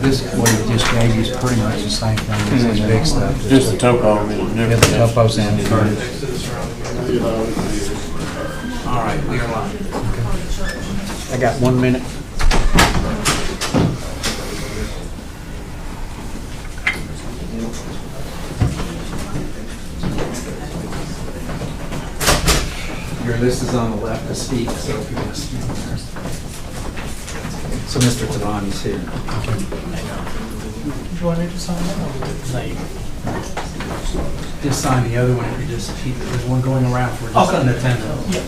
This, what he just gave you is pretty much the same thing as this big stuff. Just the topo. Yeah, the topo's in it. All right, we are live. Okay. I got 1 minute. Your list is on the left to speak, so if you want to speak there. So Mr. Tavani's here. Do you want me to sign that or name? Just sign the other one, if you just, there's one going around for just an attendant. Yeah.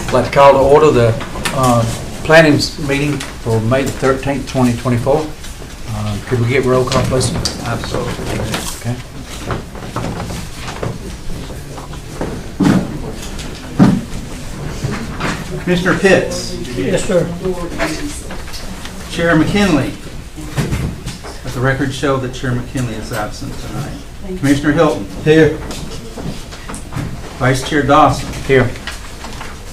I'd like to call to order the planning meeting for May the 13th, 2024. Could we get roll call, please? Absolutely. Okay. Commissioner Pitts. Yes, sir. Chair McKinley. Let the record show that Chair McKinley is absent tonight. Commissioner Hilton. Here. Vice Chair Dawson. Here.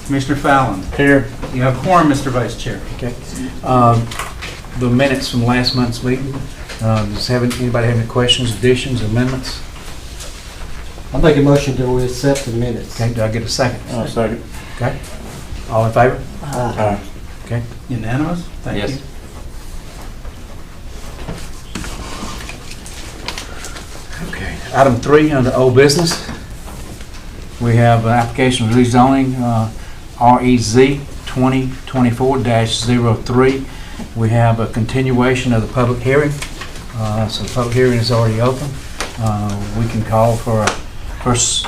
Commissioner Fallon. Here. You have quorum, Mr. Vice Chair. Okay. The minutes from last month's meeting. Does anybody have any questions, additions, amendments? I'll make a motion to accept the minutes. Okay, do I get a second? Second. Okay. All in favor? Aye. Okay. Unanimous? Thank Yes. you. Okay. Item 3 under old business. We have an application of rezoning REZ 2024-03. We have a continuation of the public hearing. So the public hearing is already open. We can call for a first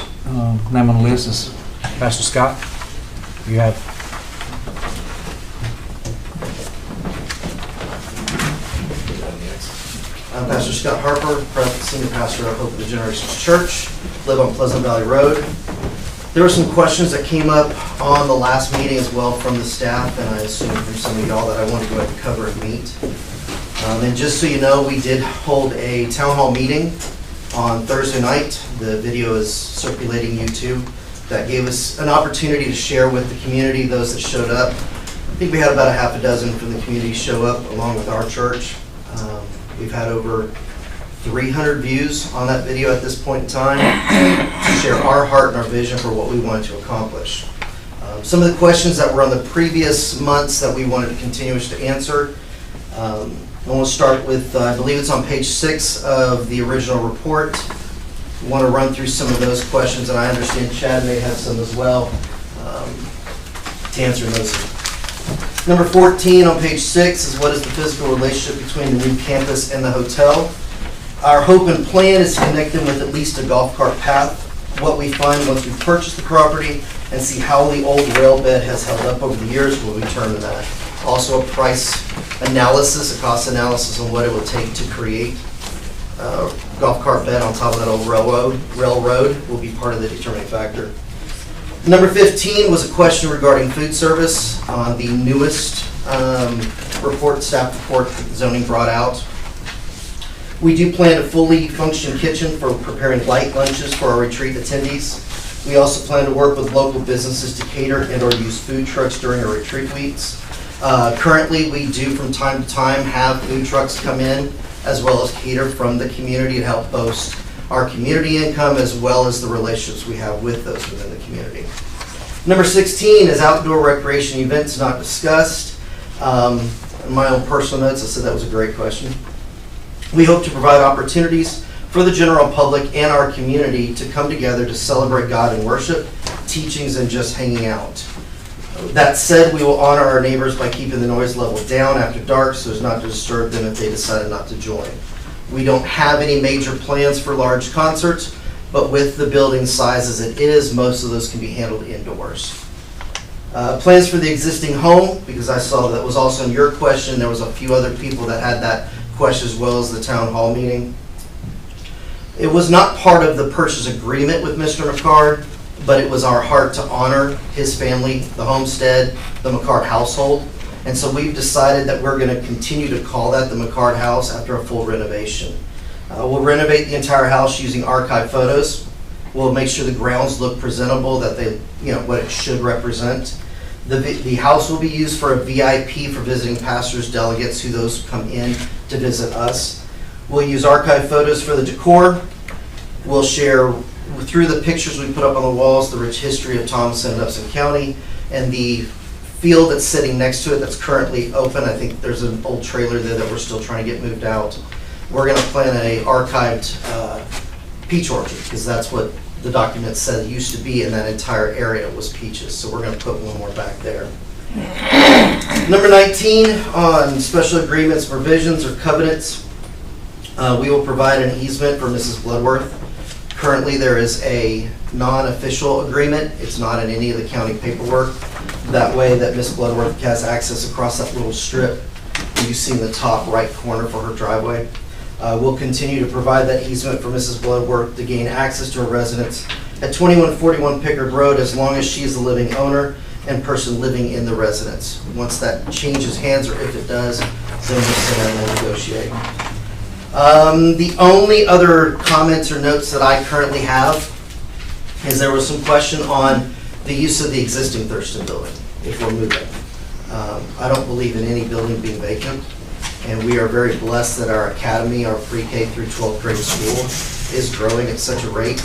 name on the list is Pastor Scott. You have. I'm Pastor Scott Harper, Senior Pastor of Hope of the Generations Church, live on Pleasant Valley Road. There were some questions that came up on the last meeting as well from the staff, and I assume from some of y'all that I want to go ahead and cover and meet. And just so you know, we did hold a town hall meeting on Thursday night. The video is circulating YouTube. That gave us an opportunity to share with the community, those that showed up. I think we had about a half a dozen from the community show up along with our church. We've had over 300 views on that video at this point in time to share our heart and our vision for what we wanted to accomplish. Some of the questions that were on the previous months that we wanted to continue to answer. I want to start with, I believe it's on page 6 of the original report. I want to run through some of those questions, and I understand Chad may have some as well to answer those. Number 14 on page 6 is what is the physical relationship between the new campus and the hotel. Our hope and plan is to connect them with at least a golf cart path. What we find once we purchase the property and see how the old rail bed has held up over the years will return to that. Also a price analysis, a cost analysis on what it will take to create a golf cart bed on top of that old railroad will be part of the determining factor. Number 15 was a question regarding food service on the newest staff report that zoning brought out. We do plan a fully functioning kitchen for preparing light lunches for our retreat attendees. We also plan to work with local businesses to cater and or use food trucks during our retreat weeks. Currently, we do from time to time have food trucks come in as well as cater from the community to help boost our community income as well as the relationships we have with those within the community. Number 16 is outdoor recreation events not discussed. In my own personal notes, I said that was a great question. We hope to provide opportunities for the general public and our community to come together to celebrate God in worship, teachings, and just hanging out. That said, we will honor our neighbors by keeping the noise level down after dark so as not to disturb them if they decided not to join. We don't have any major plans for large concerts, but with the building size as it is, most of those can be handled indoors. Plans for the existing home, because I saw that was also in your question. There was a few other people that had that question as well as the town hall meeting. It was not part of the purchase agreement with Mr. McCard, but it was our heart to honor his family, the homestead, the McCard household. And so we've decided that we're going to continue to call that the McCard house after a full renovation. We'll renovate the entire house using archive photos. We'll make sure the grounds look presentable, that they, what it should represent. The house will be used for a VIP for visiting pastors, delegates, who those come in to visit us. We'll use archive photos for the decor. We'll share through the pictures we put up on the walls the rich history of Thompson and Upson County, and the field that's sitting next to it that's currently open. I think there's an old trailer there that we're still trying to get moved out. We're going to plant a archived peach orchard, because that's what the document said it used to be in that entire area was peaches. So we're going to put one more back there. Number 19, on special agreements, provisions, or covenants. We will provide an easement for Mrs. Bloodworth. Currently, there is a non-official agreement. It's not in any of the county paperwork. That way that Miss Bloodworth has access across that little strip you see in the top right corner for her driveway. We'll continue to provide that easement for Mrs. Bloodworth to gain access to her residence at 2141 Pickard Road, as long as she is the living owner and person living in the residence. Once that changes hands, or if it does, then we'll sit down and we'll negotiate. The only other comments or notes that I currently have is there was some question on the use of the existing Thurston building if we're moving. I don't believe in any building being vacant, and we are very blessed that our academy, our pre-K through 12th grade school, is growing at such a rate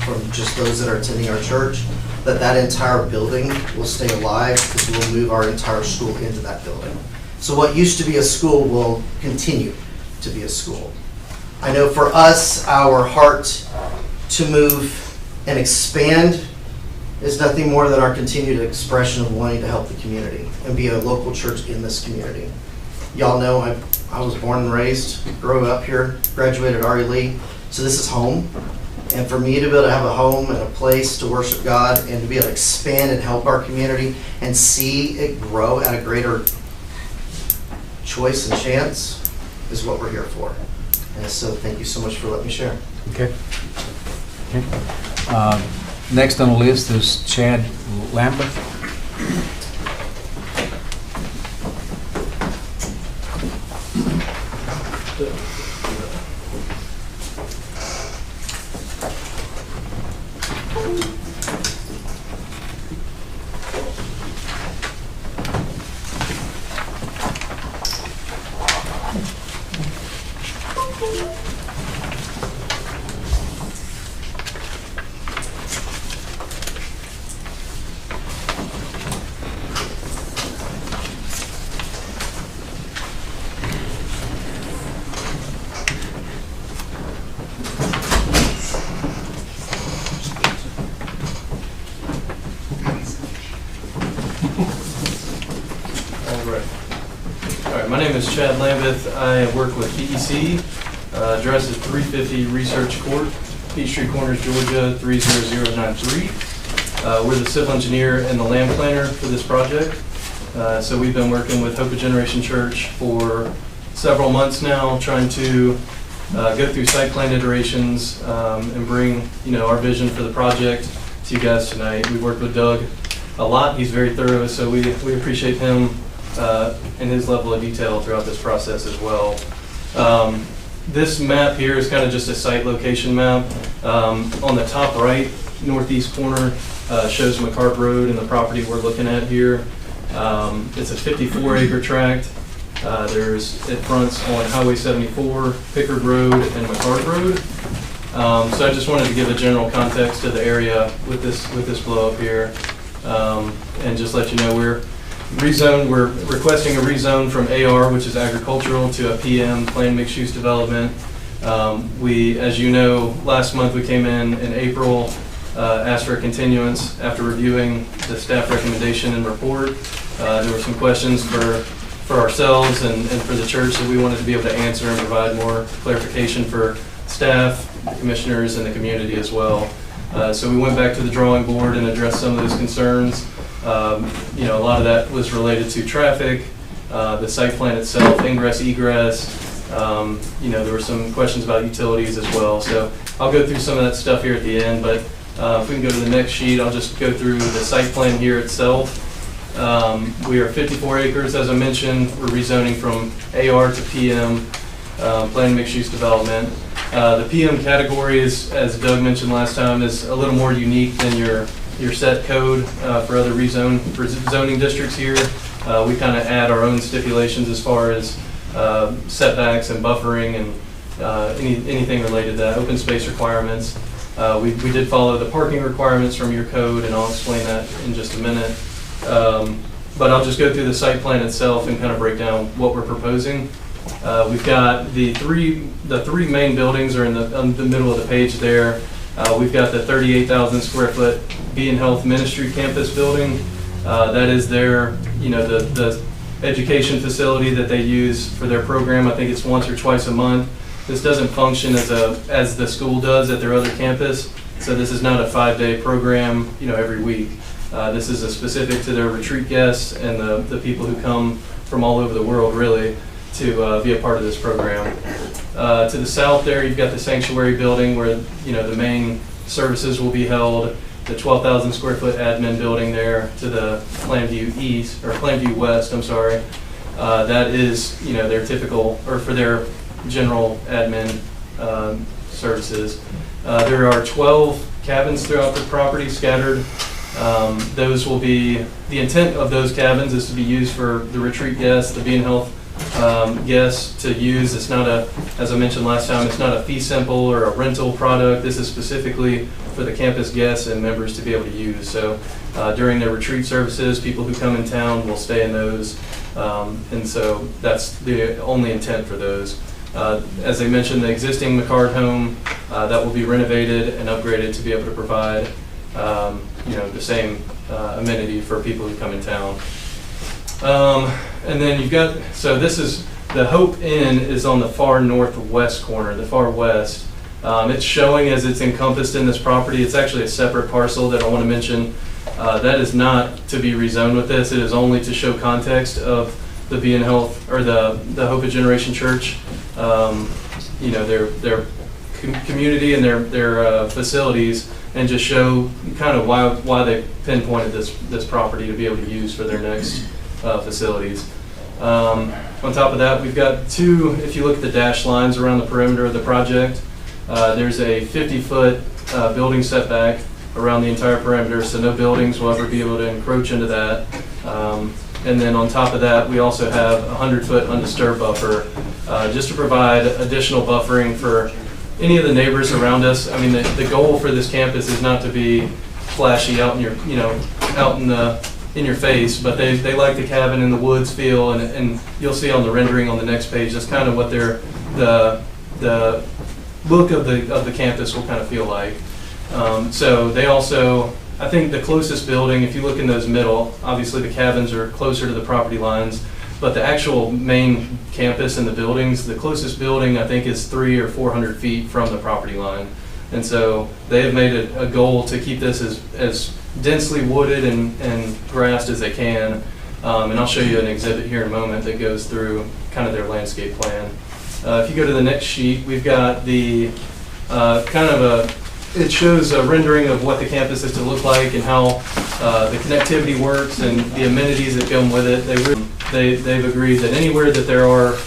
from just those that are attending our church, that entire building will stay alive, because we'll move our entire school into that building. So what used to be a school will continue to be a school. I know for us, our heart to move and expand is nothing more than our continued expression of wanting to help the community and be a local church in this community. Y'all know I was born and raised, grew up here, graduated RE Lee, so this is home. And for me to be able to have a home and a place to worship God and to be able to expand and help our community and see it grow at a greater choice and chance is what we're here for. And so thank you so much for letting me share. Okay. Next on the list is Chad Lambert. All right, my name is Chad Lambeth. I work with DEC. Address is 350 Research Court, Peachtree Corners, Georgia 30093. We're the civil engineer and the land planner for this project. So we've been working with Hope of Generation Church for several months now, trying to go through site plan iterations and bring our vision for the project to you guys tonight. We worked with Doug a lot. He's very thorough, so we appreciate him and his level of detail throughout this process as well. This map here is kind of just a site location map. On the top right, northeast corner, shows McCart Road and the property we're looking at here. It's a 54-acre tract. It fronts on Highway 74, Pickard Road, and McCart Road. So I just wanted to give a general context to the area with this blow up here, and just let you know we're requesting a rezone from AR, which is agricultural, to a PM, planned mixed-use development. As you know, last month we came in April, asked for a continuance after reviewing the staff recommendation and report. There were some questions for ourselves and for the church that we wanted to be able to answer and provide more clarification for staff, the commissioners, and the community as well. So we went back to the drawing board and addressed some of those concerns. You know, a lot of that was related to traffic, the site plan itself, ingress, egress. You know, there were some questions about utilities as well. So I'll go through some of that stuff here at the end, but if we can go to the next sheet, I'll just go through the site plan here itself. We are 54 acres, as I mentioned. We're rezoning from AR to PM, planned mixed-use development. The PM category is, as Doug mentioned last time, is a little more unique than your set code for other for zoning districts here. We kind of add our own stipulations as far as setbacks and buffering and anything related to that, open space requirements. We did follow the parking requirements from your code, and I'll explain that in just a minute. But I'll just go through the site plan itself and kind of break down what we're proposing. We've got the three main buildings are in the middle of the page there. We've got the 38,000 square foot Being Health Ministry campus building. That is their, you know, the education facility that they use for their program. I think it's once or twice a month. This doesn't function as the school does at their other campus. So this is not a 5-day program, you know, every week. This is specific to their retreat guests and the people who come from all over the world, really, to be a part of this program. To the south there, you've got the sanctuary building where, you know, the main services will be held. The 12,000 square foot admin building there to the Plainview West, I'm sorry. That is, you know, their typical, or for their general admin services. There are 12 cabins throughout the property scattered. Those will be, the intent of those cabins is to be used for the retreat guests, the Being Health guests to use. It's not a, as I mentioned last time, it's not a fee simple or a rental product. This is specifically for the campus guests and members to be able to use. So during their retreat services, people who come in town will stay in those. And so that's the only intent for those. As I mentioned, the existing McCard home, that will be renovated and upgraded to be able to provide you know, the same amenity for people who come in town. And then you've got, so this is, the Hope Inn is on the far northwest corner, the far west. It's showing as it's encompassed in this property. It's actually a separate parcel that I want to mention. That is not to be rezoned with this. It is only to show context of the Being Health, or the Hope of Generation Church, you know, their community and their facilities, and just show kind of why they pinpointed this property to be able to use for their next facilities. On top of that, we've got two, if you look at the dashed lines around the perimeter of the project, there's a 50-foot building setback around the entire perimeter, so no buildings will ever be able to encroach into that. And then on top of that, we also have a 100-foot undisturbed buffer, just to provide additional buffering for any of the neighbors around us. I mean, the goal for this campus is not to be flashy out in your, you know, out in your face, but they like the cabin in the woods feel, and you'll see on the rendering on the next page, that's kind of what the look of the campus will kind of feel like. So they also, I think the closest building, if you look in those middle, obviously the cabins are closer to the property lines, but the actual main campus and the buildings, the closest building I think is 300 or 400 feet from the property line. And so they have made it a goal to keep this as densely wooded and grassed as they can. And I'll show you an exhibit here in a moment that goes through kind of their landscape plan. If you go to the next sheet, we've got the it shows a rendering of what the campus is to look like and how the connectivity works and the amenities that come with it. They've agreed that anywhere that there are,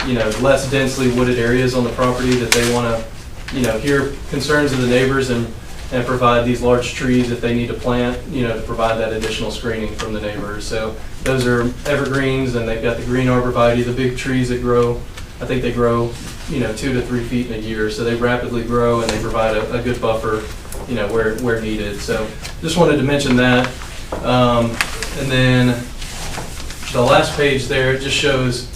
you know, less densely wooded areas on the property, that they want to, you know, hear concerns of the neighbors and provide these large trees that they need to plant, you know, to provide that additional screening from the neighbors. So those are evergreens, and they've got the green arborvitae, the big trees that grow. I think they grow, you know, 2 to 3 feet in a year. So they rapidly grow, and they provide a good buffer, you know, where needed. So just wanted to mention that. And then the last page there, it just shows,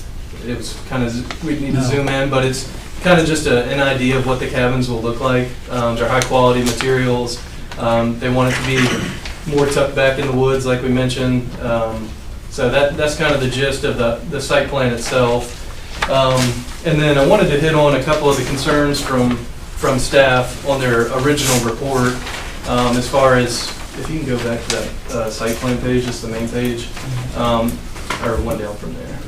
it was kind of, we need to zoom in, but it's kind of just an idea of what the cabins will look like. They're high quality materials. They want it to be more tucked back in the woods, like we mentioned. So that's kind of the gist of the site plan itself. And then I wanted to hit on a couple of the concerns from from staff on their original report, as far as, if you can go back to that site plan page, it's the main page, or one down from there.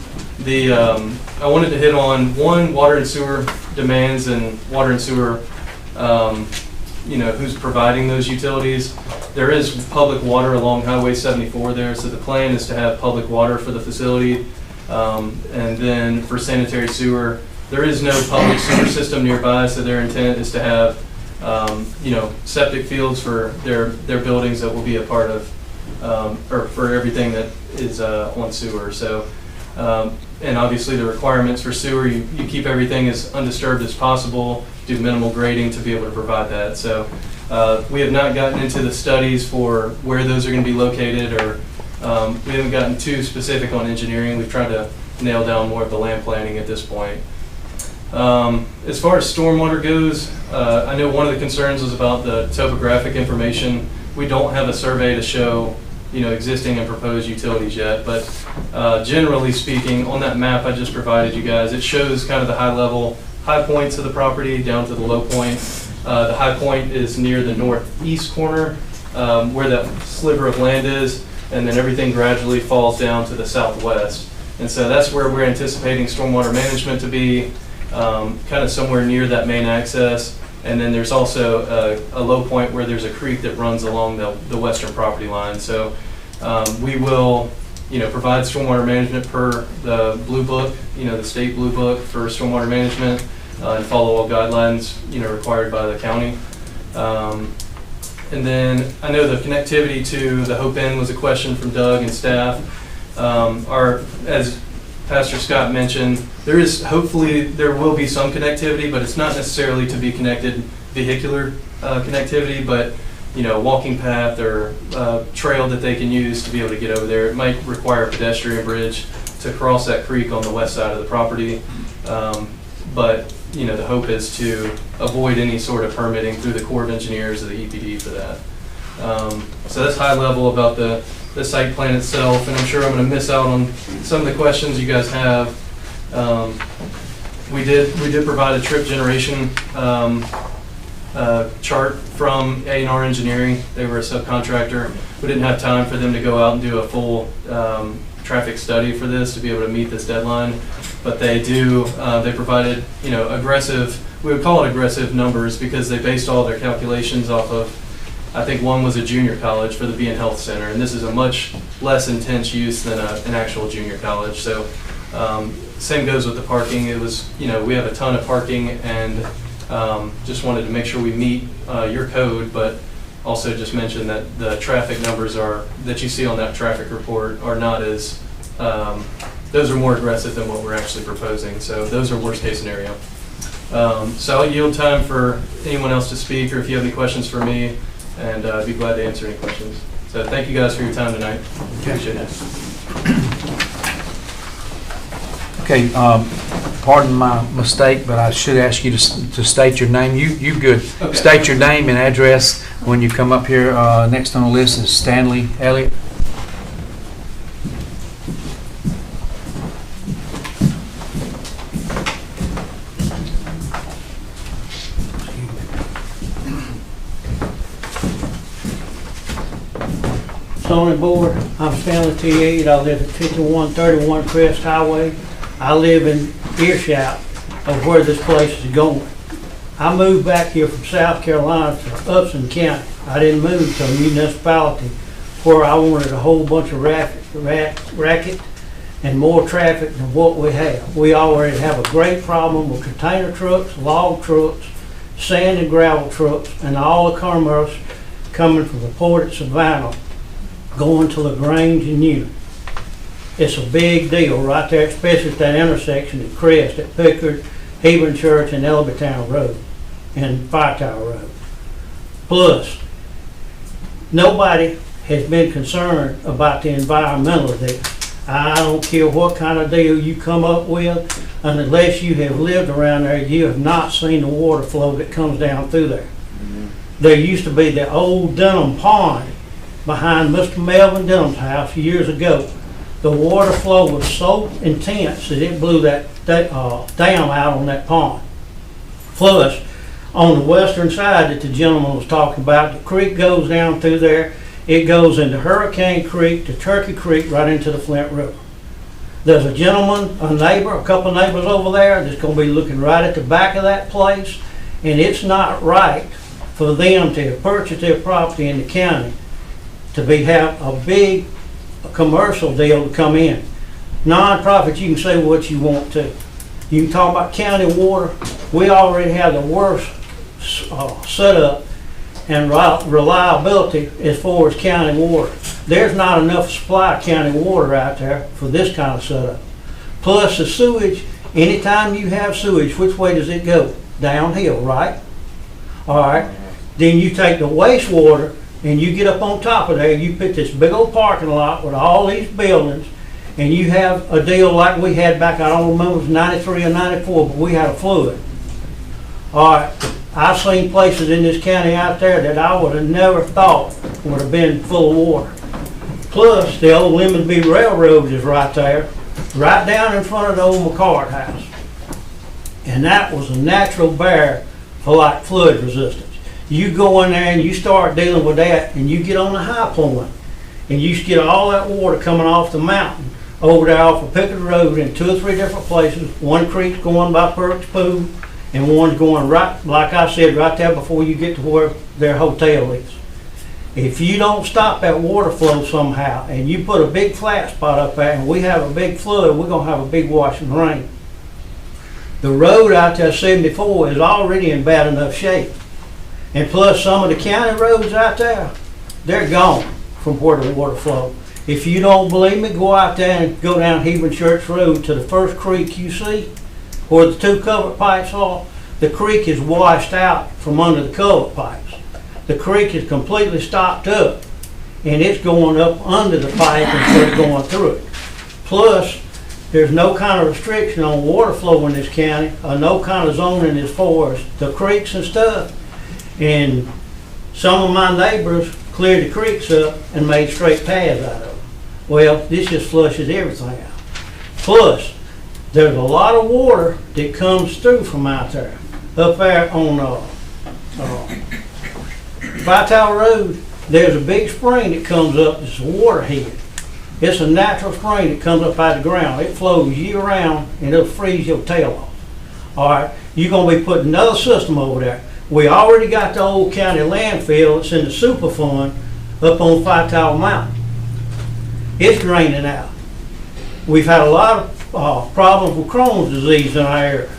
I wanted to hit on, one, water and sewer demands and water and sewer, who's providing those utilities. There is public water along Highway 74 there, so the plan is to have public water for the facility. And then for sanitary sewer, there is no public sewer system nearby, so their intent is to have, septic fields for their buildings that will be a part of, or for everything that is on sewer. So, and obviously the requirements for sewer, you keep everything as undisturbed as possible, do minimal grading to be able to provide that. So we have not gotten into the studies for where those are going to be located, or we haven't gotten too specific on engineering. We've tried to nail down more of the land planning at this point. As far as stormwater goes, I know one of the concerns was about the topographic information. We don't have a survey to show, existing and proposed utilities yet, but generally speaking, on that map I just provided you guys, it shows kind of the high points of the property down to the low point. The high point is near the northeast corner, where that sliver of land is, and then everything gradually falls down to the southwest. And so that's where we're anticipating stormwater management to be, kind of somewhere near that main access. And then there's also a low point where there's a creek that runs along the western property line. So we will, provide stormwater management per the Blue Book, the state Blue Book for stormwater management, and follow all guidelines, required by the county. And then I know the connectivity to the Hope Inn was a question from Doug and staff. As Pastor Scott mentioned, there will be some connectivity, but it's not necessarily to be connected vehicular connectivity, but walking path or trail that they can use to be able to get over there. It might require a pedestrian bridge to cross that creek on the west side of the property, but the hope is to avoid any sort of permitting through the Corps of Engineers or the EPD for that. So that's high level about the site plan itself, and I'm sure I'm going to miss out on some of the questions you guys have. We did provide a trip generation chart from A&R Engineering. They were a subcontractor. We didn't have time for them to go out and do a full traffic study for this to be able to meet this deadline, but they provided aggressive, we would call it aggressive numbers, because they based all their calculations off of, I think one was a junior college for the Bean Health Center, and this is a much less intense use than an actual junior college. So same goes with the parking. It was, we have a ton of parking, and just wanted to make sure we meet your code, but also just mention that the traffic numbers that you see on that traffic report are not as, those are more aggressive than what we're actually proposing. So those are worst case scenario. So I'll yield time for anyone else to speak, or if you have any questions for me, and I'd be glad to answer any questions. So thank you guys for your time tonight. Appreciate it. Okay, pardon my mistake, but I should ask you to state your name. You good. Okay. State your name and address when you come up here. Next on the list is Stanley Elliott. Zoning Board, I'm Stanley T. I live at 5131 Crest Highway. I live in earshot of where this place is going. I moved back here from South Carolina to Upson County. I didn't move to a municipality where I wanted a whole bunch of racket and more traffic than what we have. We already have a great problem with container trucks, log trucks, sand and gravel trucks, and all the commerce coming from the port at Savannah going to LaGrange and Newton. It's a big deal right there, especially at that intersection at Crest, at Pickard, Hebron Church, and Elbytown Road, and Fire Tower Road. Plus, nobody has been concerned about the environmental of this. I don't care what kind of deal you come up with, and unless you have lived around there, you have not seen the water flow that comes down through there. There used to be the old Denham Pond behind Mr. Melvin Denham's house years ago. The water flow was so intense that it blew that dam out on that pond. Plus, on the western side that the gentleman was talking about. The creek goes down through there. It goes into Hurricane Creek to Turkey Creek right into the Flint River. There's a gentleman, a neighbor, a couple of neighbors over there that's going to be looking right at the back of that place, and it's not right for them to purchase their property in the county to have a big commercial deal to come in. Non-profit, you can say what you want to. You can talk about county water. We already have the worst setup and reliability as far as county water. There's not enough supply of county water out there for this kind of setup. Plus the sewage, anytime you have sewage, which way does it go? Downhill, right? All right. Then you take the wastewater and you get up on top of there, you put this big old parking lot with all these buildings, and you have a deal like we had back, I don't remember, it was 93 or 94, but we had a flood. All right, I've seen places in this county out there that I would have never thought would have been full of water. Plus, the old Lemonsby Railroad is right there, right down in front of the old McCart house. And that was a natural barrier for like flood resistance. You go in there and you start dealing with that, and you get on the high point, and you get all that water coming off the mountain over there off of Pickett Road in 2 or 3 different places. One creek's going by Perk's Pool, and one's going right, like I said, right there before you get to where their hotel is. If you don't stop that water flow somehow, and you put a big flat spot up there, and we have a big flood, we're gonna have a big washing rain. The road out there, 74, is already in bad enough shape. And plus some of the county roads out there, they're gone from where the water flows. If you don't believe me, go out there and go down Hebron Church Road to the first creek you see, where the 2 culvert pipes are. The creek is washed out from under the culvert pipes. The creek is completely stopped up, and it's going up under the pipe instead of going through it. Plus, there's no kind of restriction on water flow in this county, or no kind of zoning as far as the creeks and stuff. And some of my neighbors cleared the creeks up and made straight paths out of them. Well, this just flushes everything out. Plus, there's a lot of water that comes through from out there. Up there on Vital Road, there's a big spring that comes up. It's a waterhead. It's a natural spring that comes up out of the ground. It flows year round, and it'll freeze your tail off. All right, you're going to be putting another system over there. We already got the old county landfill that's in the Superfund up on Vital Mountain. It's draining out. We've had a lot of problems with Crohn's disease in our area.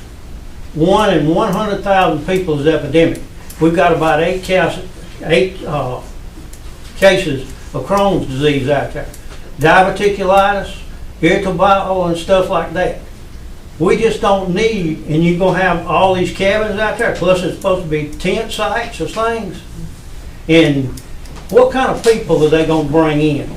1 in 100,000 people is epidemic. We've got about 8 cases of Crohn's disease out there. Diverticulitis, irritable bowel, and stuff like that. We just don't need, and you're going to have all these cabins out there, plus it's supposed to be tent sites or things. And what kind of people are they going to bring in?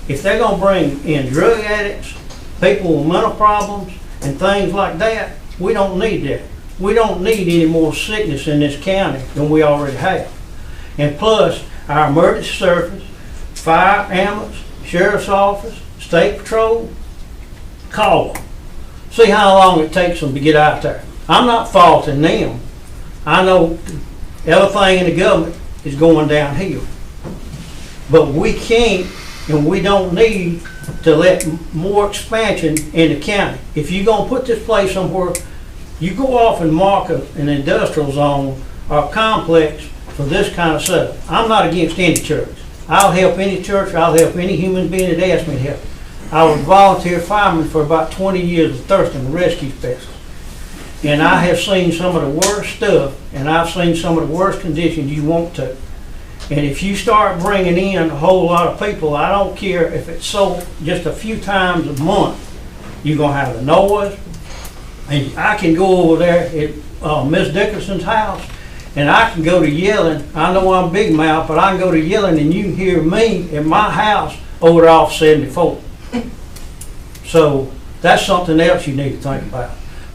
If they're going to bring in drug addicts, people with mental problems, and things like that, we don't need that. We don't need any more sickness in this county than we already have. And plus, our emergency service, fire, ambulance, sheriff's office, state patrol, call them. See how long it takes them to get out there. I'm not faulting them. I know everything in the government is going downhill. But we can't and we don't need to let more expansion in the county. If you're going to put this place somewhere, you go off and mark an industrial zone or a complex for this kind of setup. I'm not against any church. I'll help any church. I'll help any human being that asks me to help. I was a volunteer fireman for about 20 years with Thurston Rescue Specialist. And I have seen some of the worst stuff, and I've seen some of the worst conditions you want to. And if you start bringing in a whole lot of people, I don't care if it's so just a few times a month, you're going to have the noise. And I can go over there at Miss Dickerson's house, and I can go to yelling. I know I'm big mouth, but I can go to yelling, and you can hear me at my house over there off 74. So that's something else you need to think about.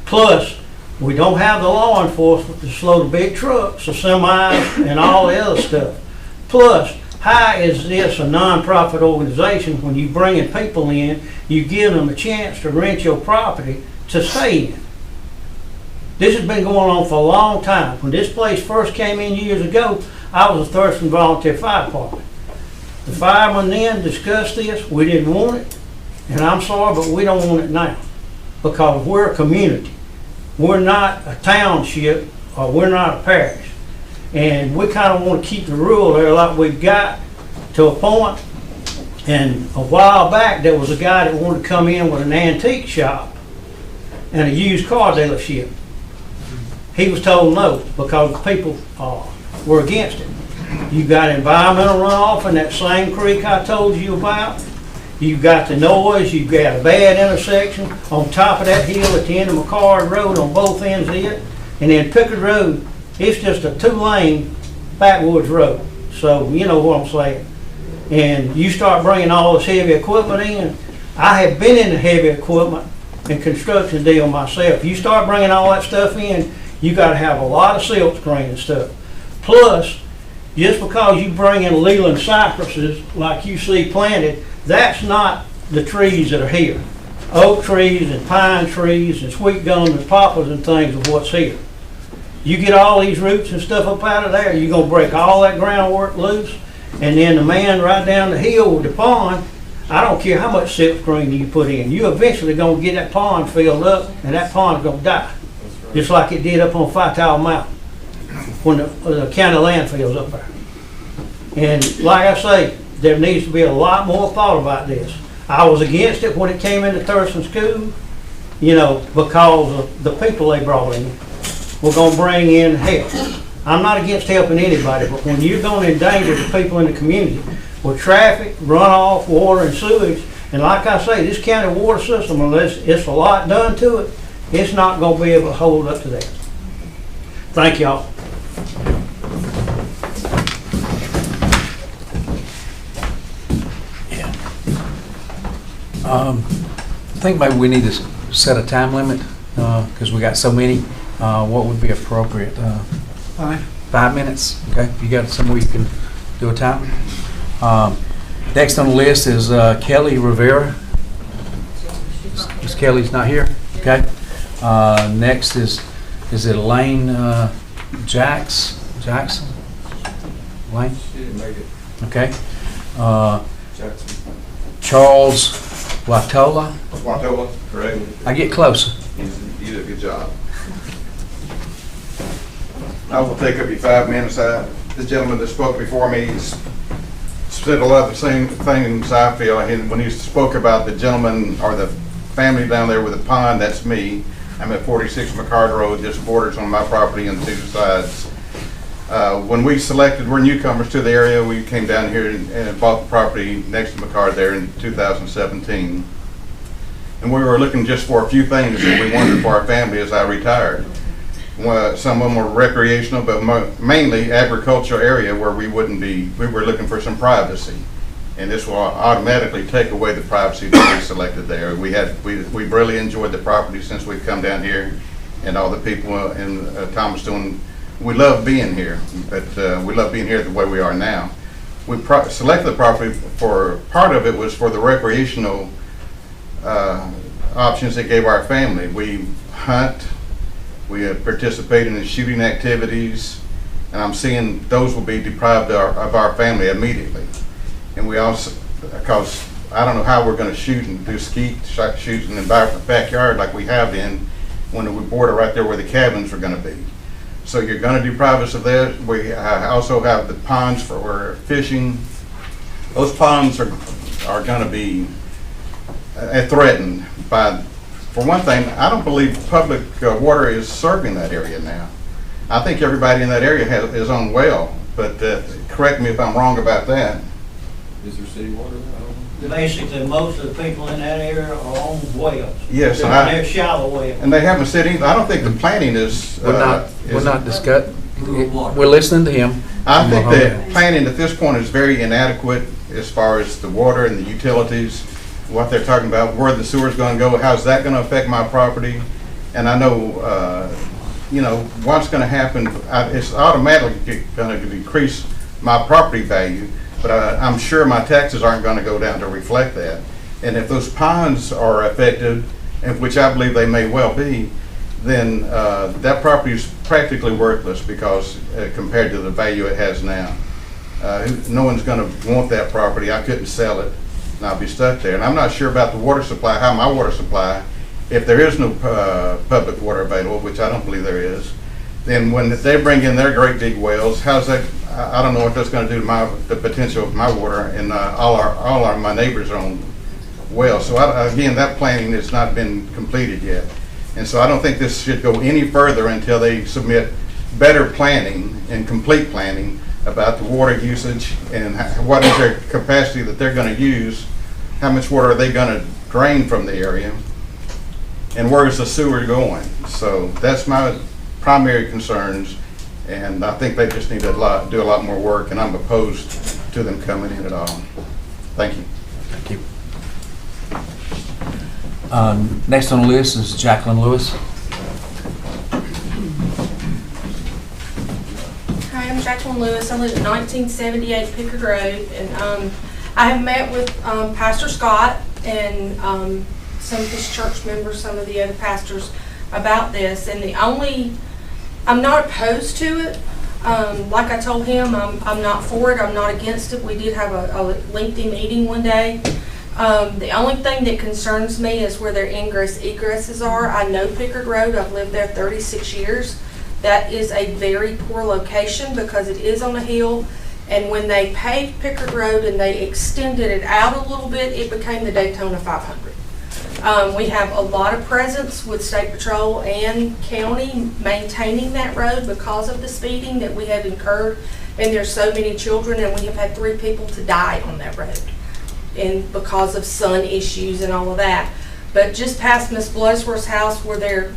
Plus, we don't have the law enforcement to slow the big trucks, the semis, and all the other stuff. Plus, how is this a nonprofit organization when you bringing people in, you give them a chance to rent your property to stay in? This has been going on for a long time. When this place first came in years ago, I was a Thurston Volunteer Fire Department. The firemen then discussed this, we didn't want it, and I'm sorry, but we don't want it now. Because we're a community. We're not a township, or we're not a parish. And we kind of want to keep the rule there like we've got to a point. And a while back, there was a guy that wanted to come in with an antique shop and a used car dealership. He was told no because people were against it. You've got environmental runoff in that same creek I told you about. You've got the noise, you've got a bad intersection on top of that hill at the end of McCard Road on both ends of it. And then Pickard Road, it's just a 2-lane backwoods road. So you know what I'm saying. And you start bringing all this heavy equipment in. I have been in the heavy equipment and construction deal myself. You start bringing all that stuff in, you got to have a lot of silk screen and stuff. Plus, just because you bring in Leland cypresses like you see planted, that's not the trees that are here. Oak trees and pine trees and sweet gums and poplars and things are what's here. You get all these roots and stuff up out of there, you're going to break all that groundwork loose. And then the man right down the hill with the pond, I don't care how much silk screen you put in, you eventually going to get that pond filled up and that pond's going to die. Just like it did up on Fightower Mountain when the county landfill's up there. And like I say, there needs to be a lot more thought about this. I was against it when it came into Thurston School, you know, because of the people they brought in. We're going to bring in help. I'm not against helping anybody, but when you're going to endanger the people in the community with traffic, runoff, water, and sewage, and like I say, this county water system, unless it's a lot done to it, it's not going to be able to hold up to that. Thank y'all. I think maybe we need to set a time limit, because we got so many. What would be appropriate? 5 minutes, okay? You got somewhere you can do a time? Next on the list is Kelly Rivera. Ms. Kelly's not here, okay? Next is it Elaine Jackson? Elaine? She didn't make it. Okay. Jackson. Charles Watola. Watola, correct? I get closer. You did a good job. I will take up your 5 minutes. This gentleman that spoke before me said a lot of the same things I feel. And when he spoke about the gentleman or the family down there with the pond, that's me. I'm at 46 McCard Road, just borders on my property on 2 sides. When we selected, we're newcomers to the area, we came down here and bought the property next to McCard there in 2017. And we were looking just for a few things that we wanted for our family as I retired. Some of them were recreational, but mainly agricultural area where we were looking for some privacy. And this will automatically take away the privacy that we selected there. We've really enjoyed the property since we've come down here, and all the people in Thomaston. We love being here, but we love being here the way we are now. We selected the property for, part of it was for the recreational options that gave our family. We hunt, we participate in the shooting activities, and I'm seeing those will be deprived of our family immediately. And we also, because I don't know how we're going to shoot and do shoots in the backyard like we have been when we border right there where the cabins are going to be. So you're going to deprive us of that. We also have the ponds for fishing. Those ponds are going to be threatened by, for one thing, I don't believe public water is serving that area now. I think everybody in that area has his own well, but correct me if I'm wrong about that. Is there city water now? Basically, most of the people in that area are on wells. Yes, They're shallow wells. and they haven't said anything. I don't think the planning is. We're not discussing. We're listening to him. I think that planning at this point is very inadequate as far as the water and the utilities, what they're talking about, where the sewer's going to go, how's that going to affect my property. And I know, you know, what's going to happen, it's automatically going to decrease my property value, but I'm sure my taxes aren't going to go down to reflect that. And if those ponds are affected, and which I believe they may well be, then that property is practically worthless because compared to the value it has now. No one's going to want that property. I couldn't sell it, and I'll be stuck there. And I'm not sure about the water supply, how my water supply, if there is no public water available, which I don't believe there is, then when they bring in their great big wells, how's that? I don't know what that's going to do to the potential of my water, and my neighbors' own wells. So again, that planning has not been completed yet. And so I don't think this should go any further until they submit better planning and complete planning about the water usage and what is their capacity that they're going to use, how much water are they going to drain from the area, and where is the sewer going. So that's my primary concerns, and I think they just need to do a lot more work, and I'm opposed to them coming in at all. Thank you. Thank you. Next on the list is Jacqueline Lewis. Hi, I'm Jacqueline Lewis. I live at 1978 Pickard Road, and I have met with Pastor Scott and some of his church members, some of the other pastors about this, and I'm not opposed to it. Like I told him, I'm not for it, I'm not against it. We did have a lengthy meeting one day. The only thing that concerns me is where their egresses are. I know Pickard Road, I've lived there 36 years. That is a very poor location because it is on a hill, and when they paved Pickard Road and they extended it out a little bit, it became the Daytona 500. We have a lot of presence with State Patrol and county maintaining that road because of the speeding that we have incurred, and there's so many children, and we have had 3 people to die on that road, and because of sun issues and all of that. But just past Miss Bloodworth's house, where they're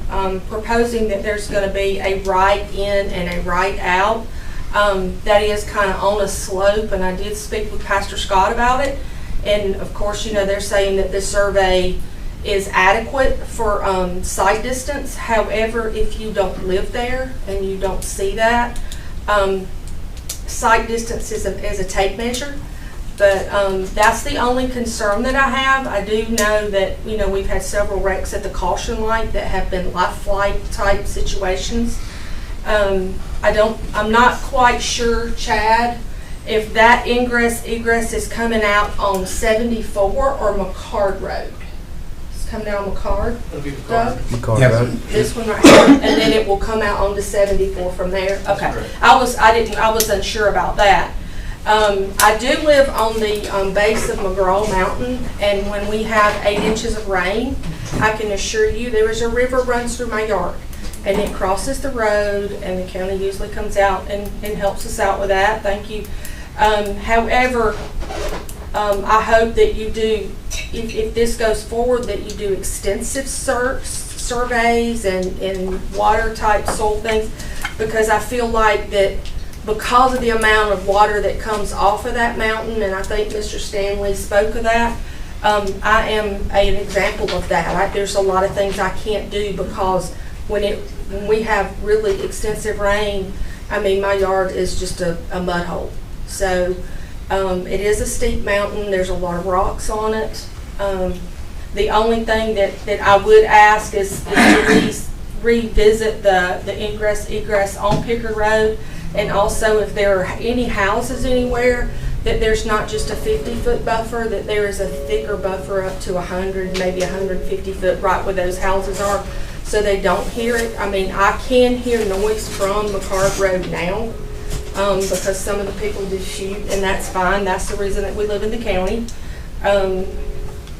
proposing that there's going to be a right in and a right out, that is kind of on a slope, and I did speak with Pastor Scott about it, and of course, you know, they're saying that the survey is adequate for sight distance. However, if you don't live there and you don't see that, sight distance is a tape measure. But that's the only concern that I have. I do know that, you know, we've had several wrecks at the caution light that have been life flight type situations. I'm not quite sure, Chad, if that egress is coming out on 74 or McCard Road. It's coming out on McCard. That'll be Doug? McCarty Yes. Road. This one right here, and then it will come out onto 74 from there. Okay, Correct. I was unsure about that. I do live on the base of McGraw Mountain, and when we have 8 inches of rain, I can assure you there is a river runs through my yard, and it crosses the road, and the county usually comes out and helps us out with that. Thank you. However, I hope that you do, if this goes forward, that you do extensive surveys and water type soil things, because I feel like that because of the amount of water that comes off of that mountain, and I think Mr. Stanley spoke of that, I am an example of that. There's a lot of things I can't do because when we have really extensive rain, I mean, my yard is just a mud hole. So it is a steep mountain. There's a lot of rocks on it. The only thing that I would ask is to revisit the egress on Pickard Road, and also if there are any houses anywhere, that there's not just a 50-foot buffer, that there is a thicker buffer up to 100, maybe 150 foot right where those houses are, so they don't hear it. I mean, I can hear noise from McCard Road now because some of the people do shoot, and that's fine. That's the reason that we live in the county.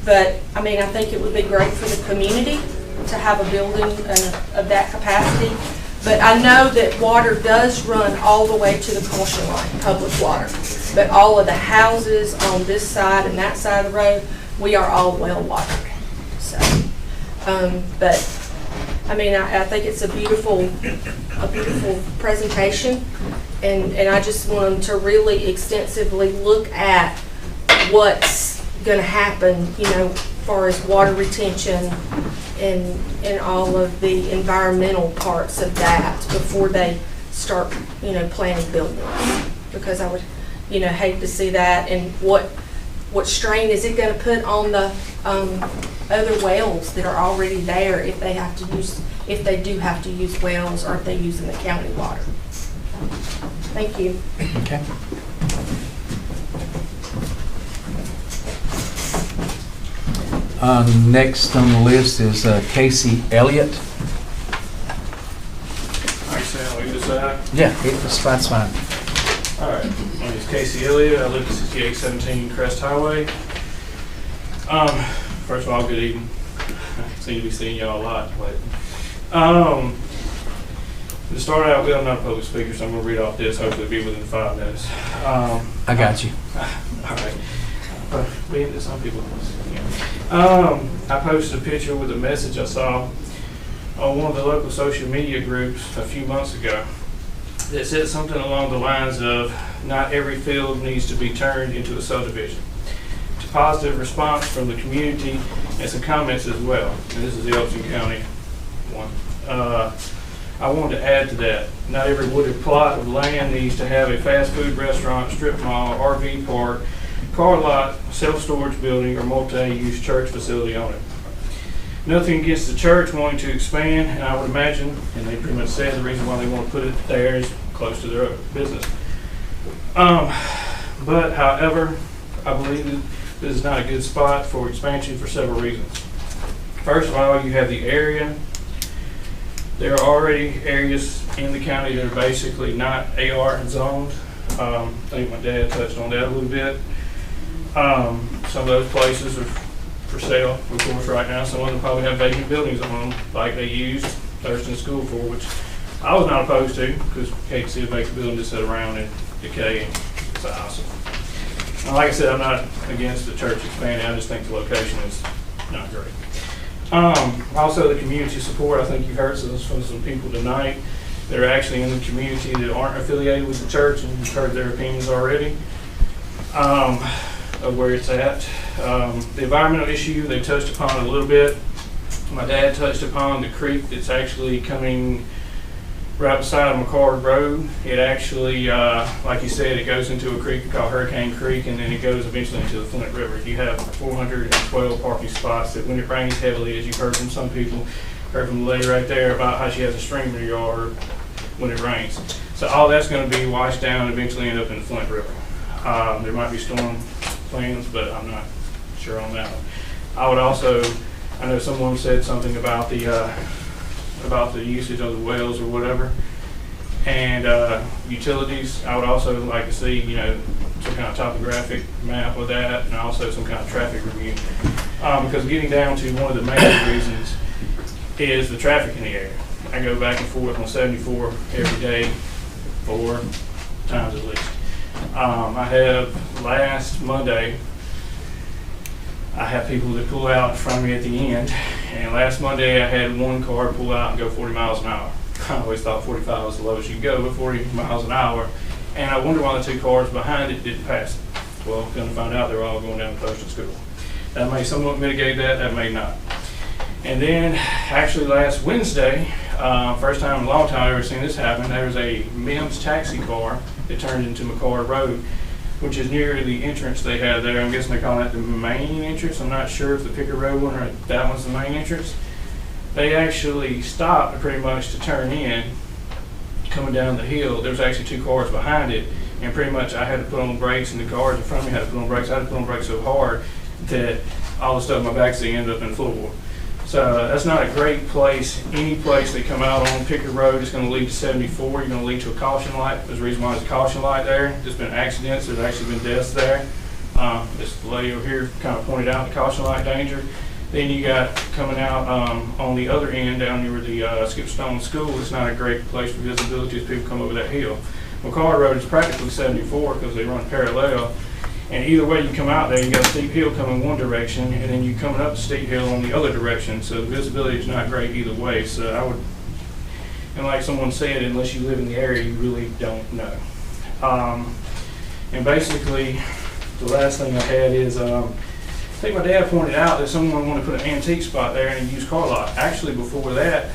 But I mean, I think it would be great for the community to have a building of that capacity. But I know that water does run all the way to the caution line, public water. But all of the houses on this side and that side of the road, we are all well watered. So, but I mean, I think it's a beautiful presentation, and I just want them to really extensively look at what's going to happen, you know, as far as water retention and all of the environmental parts of that before they start, you know, planning buildings. Because I would, you know, hate to see that, and what strain is it going to put on the other wells that are already there if they have to use, if they do have to use wells or if they use in the county water. Thank you. Okay. Next on the list is Casey Elliott. Alright, Sam, we decide. Yeah, that's fine. Alright, my name is Casey Elliott. I live at 6817 Crest Highway. First of all, good evening. I seem to be seeing y'all a lot lately. To start out with, I'm not a public speaker, so I'm going to read off this, hopefully be within 5 minutes. I got you. Alright. Some people. I posted a picture with a message I saw on one of the local social media groups a few months ago that said something along the lines of, not every field needs to be turned into a subdivision. To positive response from the community and some comments as well. And this is the Upson County one. I wanted to add to that, not every wooded plot of land needs to have a fast food restaurant, strip mall, RV park, car lot, self-storage building, or multi-use church facility on it. Nothing against the church wanting to expand, and I would imagine, and they pretty much said the reason why they want to put it there is close to their business. But however, I believe that this is not a good spot for expansion for several reasons. First of all, you have the area. There are already areas in the county that are basically not AR zoned. I think my dad touched on that a little bit. Some of those places are for sale, of course, right now. Some of them probably have vacant buildings on them, like they used Thurston School for, which I was not opposed to, because you hate to see a vacant building just sit around and decay, and it's awesome. Now, like I said, I'm not against the church expanding. I just think the location is not great. Also, the community support. I think you've heard from some people tonight that are actually in the community that aren't affiliated with the church, and you've heard their opinions already. Of where it's at. The environmental issue, they touched upon it a little bit. My dad touched upon the creek that's actually coming right beside McCord Road. It actually, like he said, it goes into a creek called Hurricane Creek, and then it goes eventually into the Flint River. You have 412 parking spots that when it rains heavily, as you've heard from some people, heard from the lady right there about how she has a stream in her yard when it rains. So all that's going to be washed down and eventually end up in the Flint River. There might be storm plans, but I'm not sure on that one. I would also, I know someone said something about the usage of the wells or whatever, and utilities. I would also like to see, some kind of topographic map of that, and also some kind of traffic review. Because getting down to one of the main reasons is the traffic in the area. I go back and forth on 74 every day, 4 times at least. I have last Monday, I have people that pull out in front of me at the end, and last Monday I had one car pull out and go 40 miles an hour. I always thought 45 was the lowest you could go, but 40 miles an hour, and I wonder why the 2 cars behind it didn't pass it. Well, going to find out they're all going down to Thurston School. That may somewhat mitigate that, that may not. And then, actually last Wednesday, first time in a long time I've ever seen this happen, there was a MEMS taxi car that turned into McCord Road, which is near the entrance they have there. I'm guessing they call that the main entrance. I'm not sure if the Picker Road one or that one's the main entrance. They actually stopped pretty much to turn in, coming down the hill. There was actually 2 cars behind it, and pretty much I had to put on the brakes, and the cars in front of me had to put on brakes. I had to put on brakes so hard that all the stuff in my backseat ended up in the floorboard. So that's not a great place. Any place that come out on Picker Road is going to lead to 74. You're going to lead to a caution light. There's a reason why there's a caution light there. There's been accidents. There's actually been deaths there. This lady over here kind of pointed out the caution light danger. Then you got coming out on the other end down near the Skipstone School. It's not a great place for visibility as people come over that hill. McCord Road is practically 74 because they run parallel. And either way you come out there, you got a steep hill coming one direction, and then you coming up the steep hill on the other direction. So the visibility is not great either way. So I would, and like someone said, unless you live in the area, you really don't know. And basically, the last thing I had is, I think my dad pointed out that someone wanted to put an antique spot there and a used car lot. Actually, before that,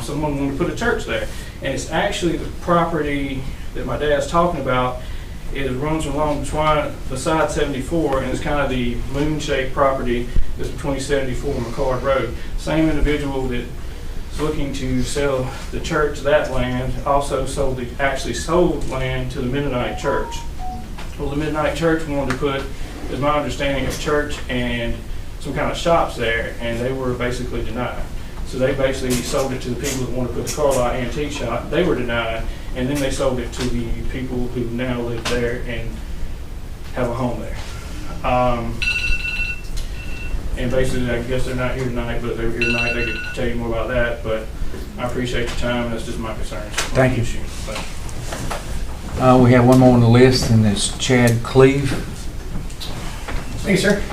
someone wanted to put a church there. And it's actually the property that my dad's talking about It runs along beside 74, and it's kind of the moon-shaped property that's between 74 and McCord Road. Same individual that is looking to sell the church that land also actually sold land to the Mennonite Church. Well, the Mennonite Church wanted to put, is my understanding, a church and some kind of shops there, and they were basically denied. So they basically sold it to the people that wanted to put the car lot antique shop. They were denied, and then they sold it to the people who now live there and have a home there. And basically, I guess they're not here tonight, but if they were here tonight, they could tell you more about that. But I appreciate your time. That's just my concerns. Thank you. Thank you. We have one more on the list, and it's Chad Cleve. Thank you, sir.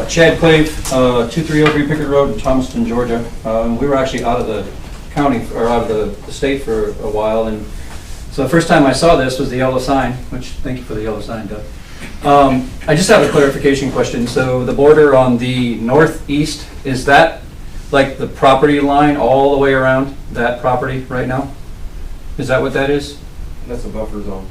Chad Clave, 2303 Pickard Road in Thomaston, Georgia. We were actually out of the county, or out of the state for a while, and so the first time I saw this was the yellow sign, which, thank you for the yellow sign, Doug. I just have a clarification question. So the border on the northeast, is that like the property line all the way around that property right now? Is that what that is? That's a buffer zone.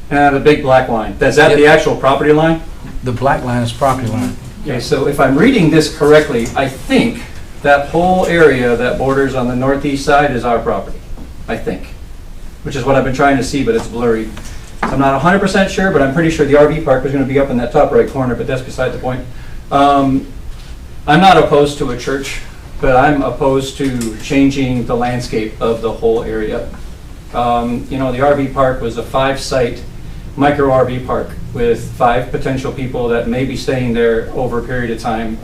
The big black line, is that the actual property line? The black line is property line. Okay, so if I'm reading this correctly, I think that whole area that borders on the northeast side is our property, I think, which is what I've been trying to see, but it's blurry. I'm not 100% sure, but I'm pretty sure the RV park was going to be up in that top right corner, but that's beside the point. I'm not opposed to a church, but I'm opposed to changing the landscape of the whole area. You know, the RV park was a 5-site micro RV park with 5 potential people that may be staying there over a period of time,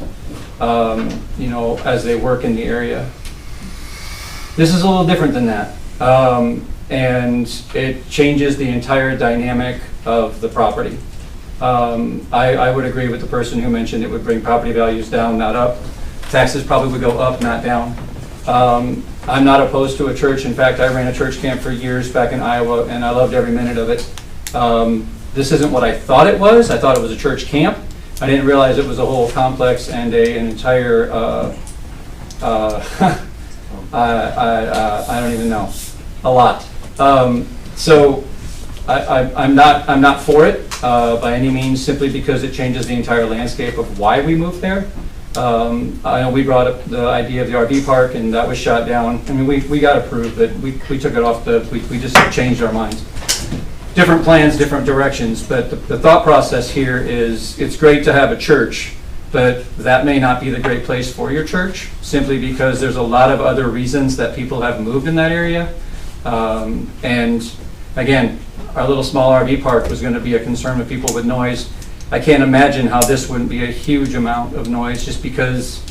you know, as they work in the area. This is a little different than that. And it changes the entire dynamic of the property. I would agree with the person who mentioned it would bring property values down, not up. Taxes probably would go up, not down. I'm not opposed to a church. In fact, I ran a church camp for years back in Iowa, and I loved every minute of it. This isn't what I thought it was. I thought it was a church camp. I didn't realize it was a whole complex and an entire, I don't even know, a lot. So I'm not for it by any means, simply because it changes the entire landscape of why we moved there. I know we brought up the idea of the RV park, and that was shot down. I mean, we got approved, but we took it off we just changed our minds. Different plans, different directions, but the thought process here is it's great to have a church, but that may not be the great place for your church, simply because there's a lot of other reasons that people have moved in that area. And again, our little small RV park was going to be a concern with people with noise. I can't imagine how this wouldn't be a huge amount of noise, just because,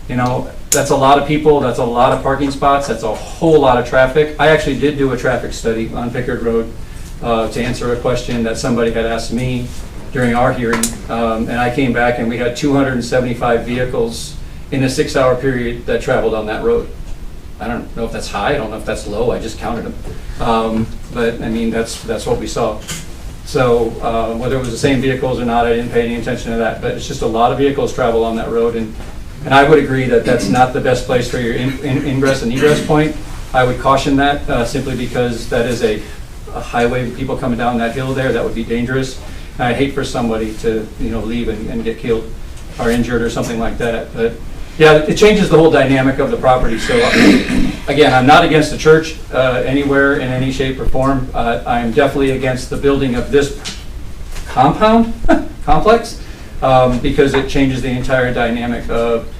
you know, that's a lot of people, that's a lot of parking spots, that's a whole lot of traffic. I actually did do a traffic study on Pickard Road to answer a question that somebody had asked me during our hearing, and I came back and we had 275 vehicles in a 6-hour period that traveled on that road. I don't know if that's high, I don't know if that's low, I just counted them. But I mean, that's what we saw. So whether it was the same vehicles or not, I didn't pay any attention to that, but it's just a lot of vehicles travel on that road, and I would agree that that's not the best place for your ingress and egress point. I would caution that simply because that is a highway with people coming down that hill there. That would be dangerous. And I'd hate for somebody to, you know, leave and get killed or injured or something like that. But yeah, it changes the whole dynamic of the property. So again, I'm not against the church anywhere in any shape or form. I'm definitely against the building of this complex because it changes the entire dynamic of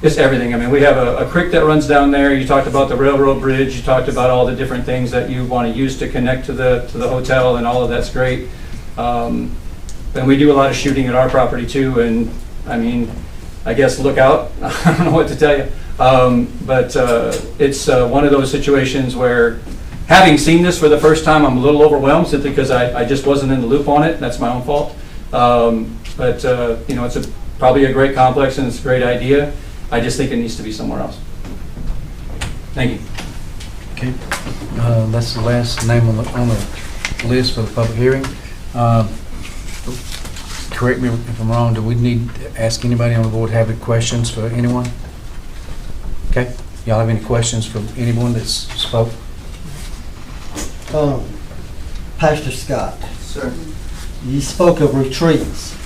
just everything. I mean, we have a creek that runs down there. You talked about the railroad bridge. You talked about all the different things that you want to use to connect to the hotel, and all of that's great. And we do a lot of shooting at our property too. And I mean, I guess look out. I don't know what to tell you. But it's one of those situations where, having seen this for the first time, I'm a little overwhelmed simply because I just wasn't in the loop on it. That's my own fault. But you know, it's probably a great complex and it's a great idea. I just think it needs to be somewhere else. Thank you. Okay. That's the last name on the list for the public hearing. Correct me if I'm wrong, do we need to ask anybody on the board have any questions for anyone? Okay. Y'all have any questions from anyone that's spoke? Pastor Scott, Sir. you spoke of retreats.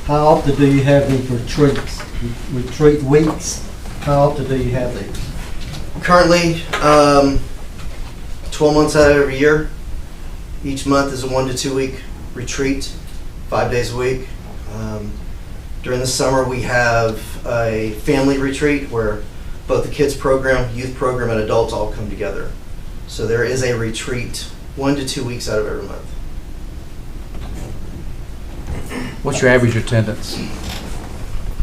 How often do you have these retreats? Retreat weeks? How often do you have these? Currently, 12 months out of every year. Each month is a 1 to 2 week retreat, 5 days a week. During the summer, we have a family retreat where both the kids program, youth program, and adults all come together. So there is a retreat 1 to 2 weeks out of every month. What's your average attendance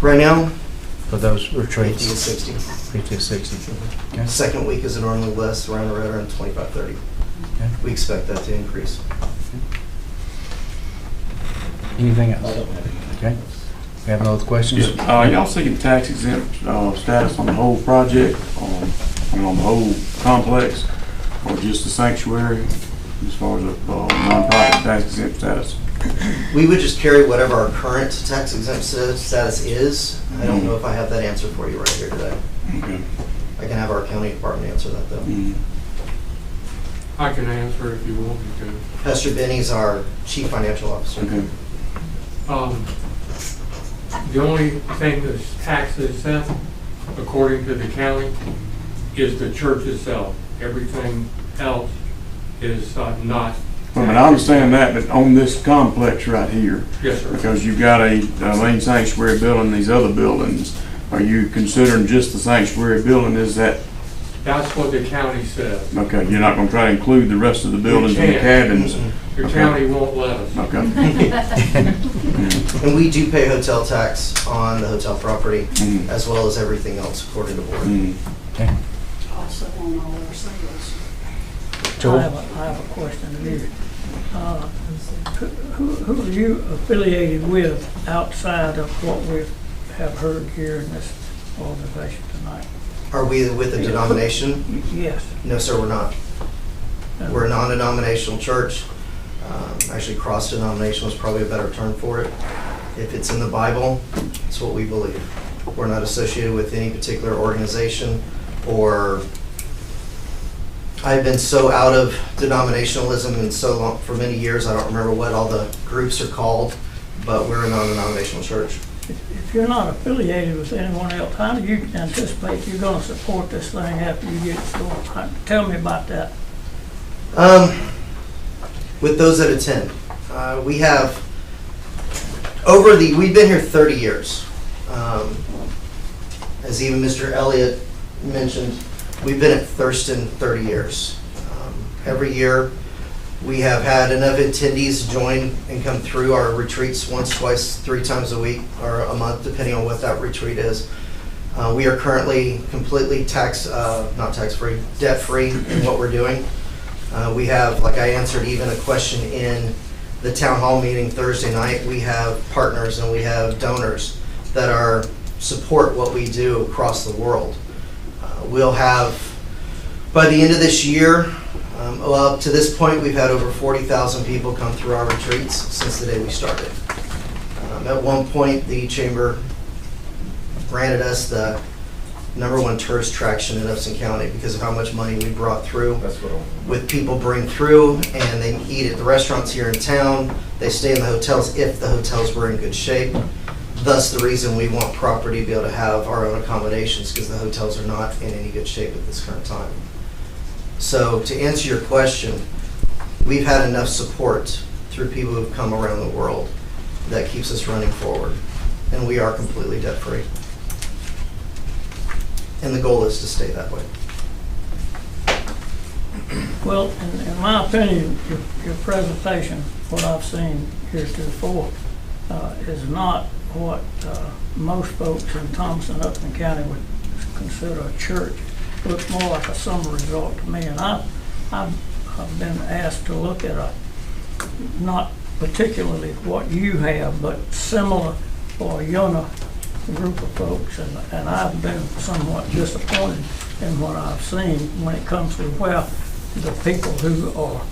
Right now, for those 50 to retreats? 60. 50 to 60. Okay. Second week is normally less, around 25, 30. Okay. We expect that to increase. Anything else? Okay. We have no other questions? Y'all seeking tax exempt status on the whole project, on the whole complex, or just the sanctuary as far as a non-profit tax exempt status? We would just carry whatever our current tax exempt status is. I don't know if I have that answer for you right here today. Okay. I can have our accounting department answer that though. I can answer if you want me to. Pastor Benny's our chief financial officer. Okay. The only thing that's tax exempt, according to the county, is the church itself. Everything else is not. Well, but I understand that, but on this complex right here, Yes, sir. because you've got a main sanctuary building, these other buildings, are you considering just the sanctuary building? Is that, That's what the county says. okay, you're not gonna try to include the rest of the buildings and the can't. cabins? The county won't let us. Okay. And we do pay hotel tax on the hotel property Mhm. as well as everything else according to board. Mhm. Okay. Also on all our sales. Joel? I have a question of you. Who are you affiliated with outside of what we have heard here in this organization tonight? Are we with a denomination? Yes. No, sir, we're not. We're a non-denominational church. Actually, cross-denominational is probably a better term for it. If it's in the Bible, it's what we believe. We're not associated with any particular organization or I've been so out of denominationalism and so long, for many years, I don't remember what all the groups are called, but we're a non-denominational church. If you're not affiliated with anyone else, how do you anticipate you're going to support this thing after you get it going? Tell me about that. With those that attend, we have we've been here 30 years. As even Mr. Elliott mentioned, we've been at Thurston 30 years. Every year, we have had enough attendees join and come through our retreats once, twice, 3 times a week or a month, depending on what that retreat is. We are currently completely not tax-free, debt-free in what we're doing. We have, like I answered even a question in the town hall meeting Thursday night, we have partners and we have donors that support what we do across the world. We'll have, by the end of this year, up to this point, we've had over 40,000 people come through our retreats since the day we started. At one point, the chamber granted us the #1 tourist attraction in Upson County because of how much money we brought through. With people bring through and they eat at the restaurants here in town. They stay in the hotels if the hotels were in good shape. Thus the reason we want property to be able to have our own accommodations because the hotels are not in any good shape at this current time. So to answer your question, we've had enough support through people who've come around the world that keeps us running forward. And we are completely debt free. And the goal is to stay that way. Well, in my opinion, your presentation, what I've seen heretofore, is not what most folks in Thompson, Upton County would consider a church. It looks more like a summer resort to me. And I've been asked to look at not particularly what you have, but similar for a younger group of folks. And I've been somewhat disappointed in what I've seen when it comes to where the people who are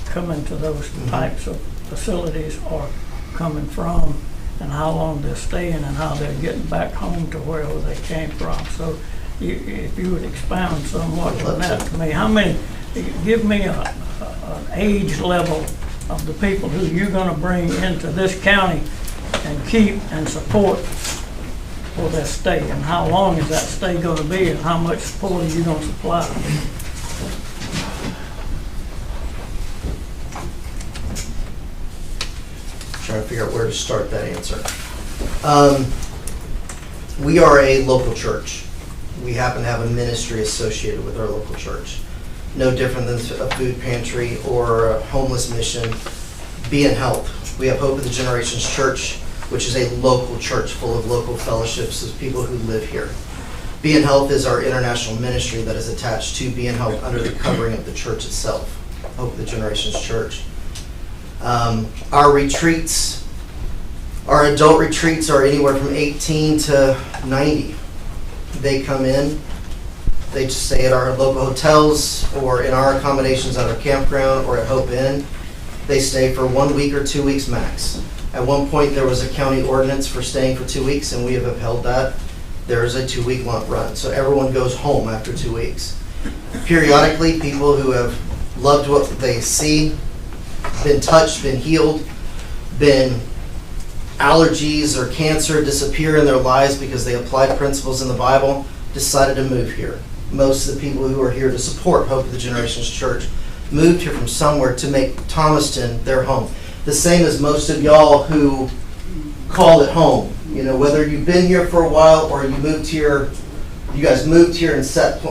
coming to those types of facilities are coming from and how long they're staying and how they're getting back home to wherever they came from. So if you would expound somewhat on that to me, give me an age level of the people who you're gonna bring into this county and keep and support for their stay, and how long is that stay gonna be, and how much support are you gonna supply? Trying to figure out where to start that answer. We are a local church. We happen to have a ministry associated with our local church. No different than a food pantry or a homeless mission. Be in Health. We have Hope of the Generations Church, which is a local church full of local fellowships of people who live here. Be in Health is our international ministry that is attached to Be in Health under the covering of the church itself, Hope of the Generations Church. Our retreats, our adult retreats are anywhere from 18 to 90. They come in, they just stay at our local hotels or in our accommodations at our campground or at Hope Inn. They stay for 1 week or 2 weeks max. At one point, there was a county ordinance for staying for 2 weeks, and we have upheld that. There is a 2-week run, so everyone goes home after 2 weeks. Periodically, people who have loved what they see, been touched, been healed, been allergies or cancer disappear in their lives because they applied principles in the Bible, decided to move here. Most of the people who are here to support Hope of the Generations Church moved here from somewhere to make Thomaston their home. The same as most of y'all who call it home. You know, whether you've been here for a while or you moved here, you guys moved here and set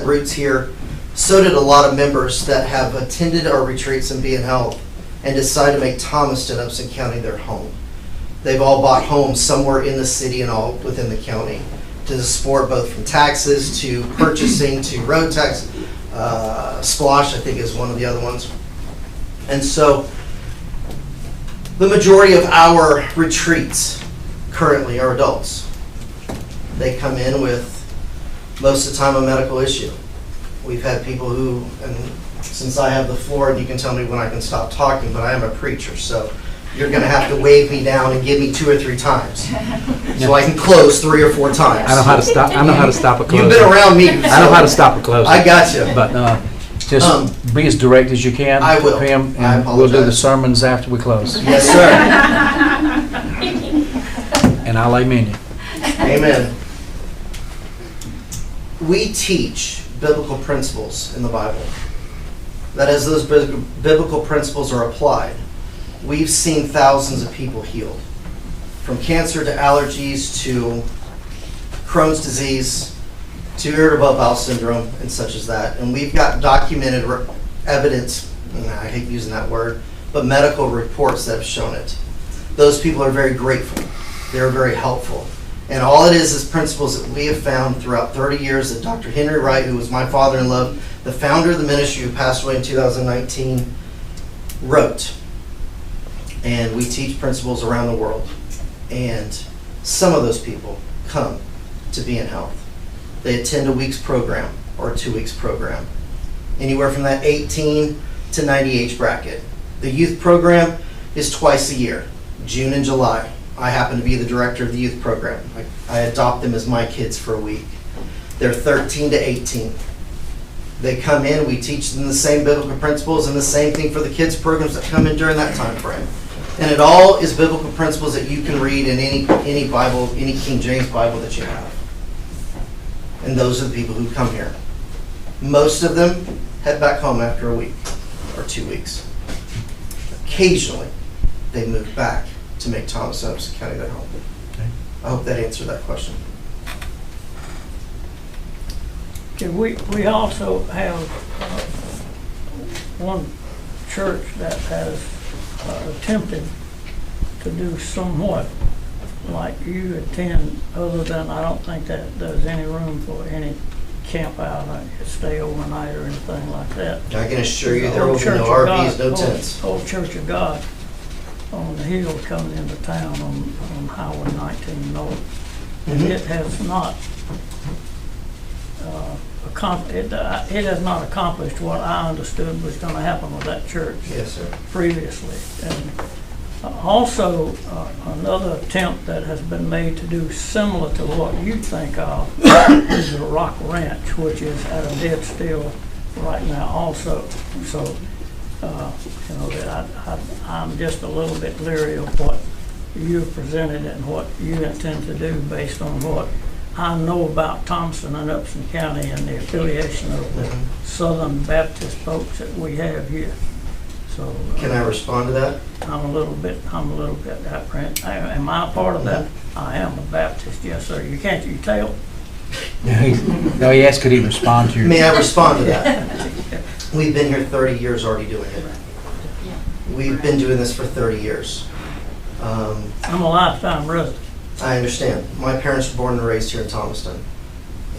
roots here. So did a lot of members that have attended our retreats and Be in Health and decided to make Thomaston, Upson County their home. They've all bought homes somewhere in the city and all within the county to support both from taxes to purchasing to road tax. Splosh, I think, is one of the other ones. And so the majority of our retreats currently are adults. They come in with, most of the time, a medical issue. We've had people who, and since I have the floor, and you can tell me when I can stop talking, but I am a preacher, so you're going to have to wave me down and give me 2 or 3 times, so I can close 3 or 4 times. I know how to stop. I know how to stop a close. You've been around me. I know how to stop a close. I got you. But just be as direct as you can. I will. Pam, I and we'll do the apologize. sermons after we close. Yes, sir. And I'll amen you. Amen. We teach biblical principles in the Bible. That as those biblical principles are applied, we've seen thousands of people healed. From cancer to allergies to Crohn's disease to irritable bowel syndrome and such as that. And we've got documented evidence, I hate using that word, but medical reports that have shown it. Those people are very grateful. They're very helpful. And all it is principles that we have found throughout 30 years that Dr. Henry Wright, who was my father-in-law, the founder of the ministry who passed away in 2019, wrote. And we teach principles around the world. And some of those people come to Be in Health. They attend a week's program or a 2 weeks program. Anywhere from that 18 to 90 age bracket. The youth program is twice a year, June and July. I happen to be the director of the youth program. I adopt them as my kids for a week. They're 13 to 18. They come in, we teach them the same biblical principles, and the same thing for the kids programs that come in during that time frame. And it all is biblical principles that you can read in any Bible, any King James Bible that you have. And those are the people who come here. Most of them head back home after a week or 2 weeks. Occasionally, they move back to make Thomas Upson County their home. Okay. I hope that answered that question. Okay, we also have one church that has attempted to do somewhat like you attend, other than I don't think that there's any room for any camp out, like stay overnight or anything like that. I can assure you there Old will be Church no of RVs, God, no tents. Old Church of God on the hill coming into town on Highway 19 North. And it has not it has not accomplished what I understood was going to happen with that church. Yes, sir. Previously. And also, another attempt that has been made to do similar to what you think of is the Rock Ranch, which is at a dead still right now also. So that I'm just a little bit leery of what you presented and what you intend to do based on what I know about Thompson and Upson County and the affiliation of the Southern Baptist folks that we have here. So Can I respond to that? I'm a little bit apprehensive. Am I a part of that? I am a Baptist, yes, sir. You tell? No, he asked, could he respond to your? May I respond to that? We've been here 30 years already doing it. We've been doing this for 30 years. I'm a lifetime resident. I understand. My parents were born and raised here in Thomaston.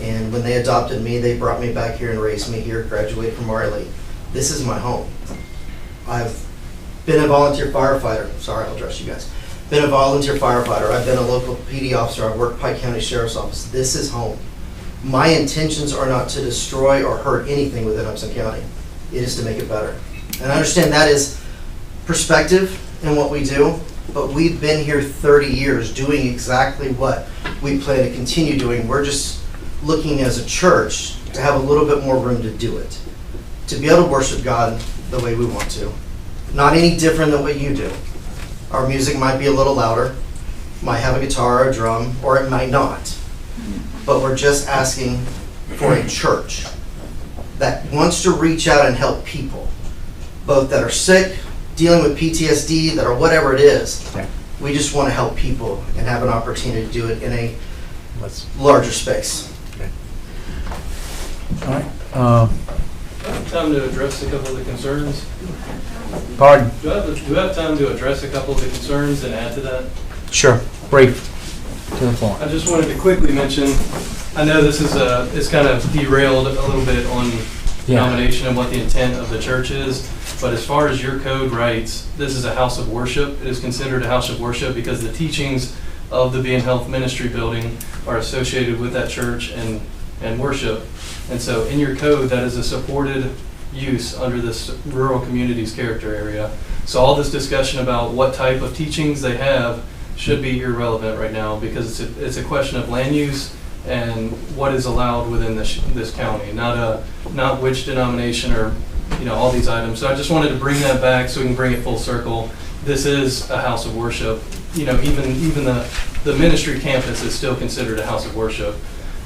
And when they adopted me, they brought me back here and raised me here, graduated from Riley. This is my home. I've been a volunteer firefighter. Sorry, I'll address you guys. Been a volunteer firefighter. I've been a local PD officer. I've worked Pike County Sheriff's Office. This is home. My intentions are not to destroy or hurt anything within Upson County. It is to make it better. And I understand that is perspective in what we do, but we've been here 30 years doing exactly what we plan to continue doing. We're just looking as a church to have a little bit more room to do it, to be able to worship God the way we want to. Not any different than what you do. Our music might be a little louder, might have a guitar or a drum, or it might not. But we're just asking for a church that wants to reach out and help people, both that are sick, dealing with PTSD, that are whatever it is. Okay. We just want to help people and have an opportunity to do it in a larger space. All right. Time to address a couple of the concerns. Pardon? Do I have time to address a couple of the concerns and add to that? Sure. Brief. To the floor. I just wanted to quickly mention, I know this is it's kind of derailed a little bit on denomination and what the intent of the church is, but as far as your code writes, this is a house of worship. It is considered a house of worship because the teachings of the Being Health Ministry building are associated with that church and worship. And so in your code, that is a supported use under this rural communities character area. So all this discussion about what type of teachings they have should be irrelevant right now because it's a question of land use and what is allowed within this county, not which denomination or all these items. So I just wanted to bring that back so we can bring it full circle. This is a house of worship. Even the ministry campus is still considered a house of worship.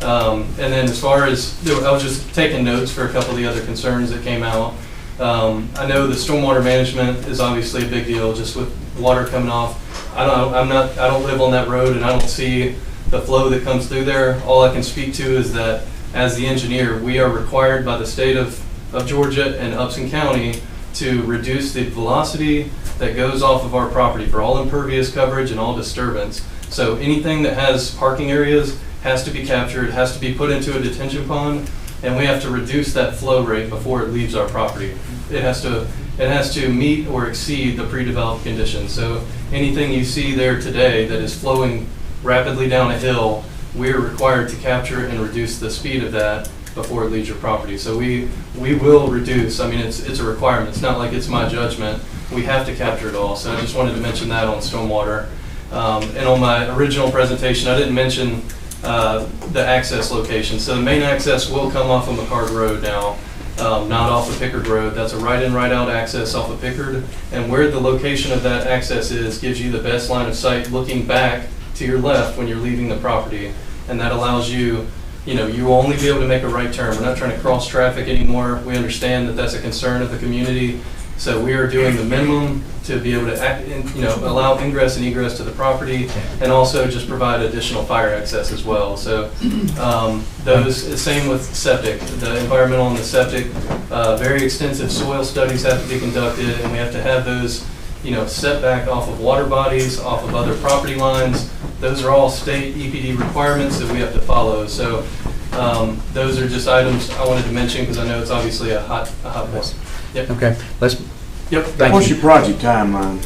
And then as far as, I was just taking notes for a couple of the other concerns that came out. I know the stormwater management is obviously a big deal, just with water coming off. I don't live on that road and I don't see the flow that comes through there. All I can speak to is that as the engineer, we are required by the state of Georgia and Upson County to reduce the velocity that goes off of our property for all impervious coverage and all disturbance. So anything that has parking areas has to be captured, has to be put into a detention pond, and we have to reduce that flow rate before it leaves our property. It has to meet or exceed the pre-developed conditions. So anything you see there today that is flowing rapidly down a hill, we're required to capture and reduce the speed of that before it leaves your property. So we will reduce. I mean, it's a requirement. It's not like it's my judgment. We have to capture it all. So I just wanted to mention that on stormwater. And on my original presentation, I didn't mention the access location. So the main access will come off of McCard Road now, not off of Pickard Road. That's a right-in, right-out access off of Pickard. And where the location of that access is gives you the best line of sight looking back to your left when you're leaving the property. And that allows you, you will only be able to make a right turn. We're not trying to cross traffic anymore. We understand that that's a concern of the community. So we are doing the minimum to be able to allow ingress and egress to the property and also just provide additional fire access as well. So same with septic. The environmental and the septic, very extensive soil studies have to be conducted and we have to have those set back off of water bodies, off of other property lines. Those are all state EPD requirements that we have to follow. So those are just items I wanted to mention because I know it's obviously a hot point. Yep. Okay. What's your project timeline?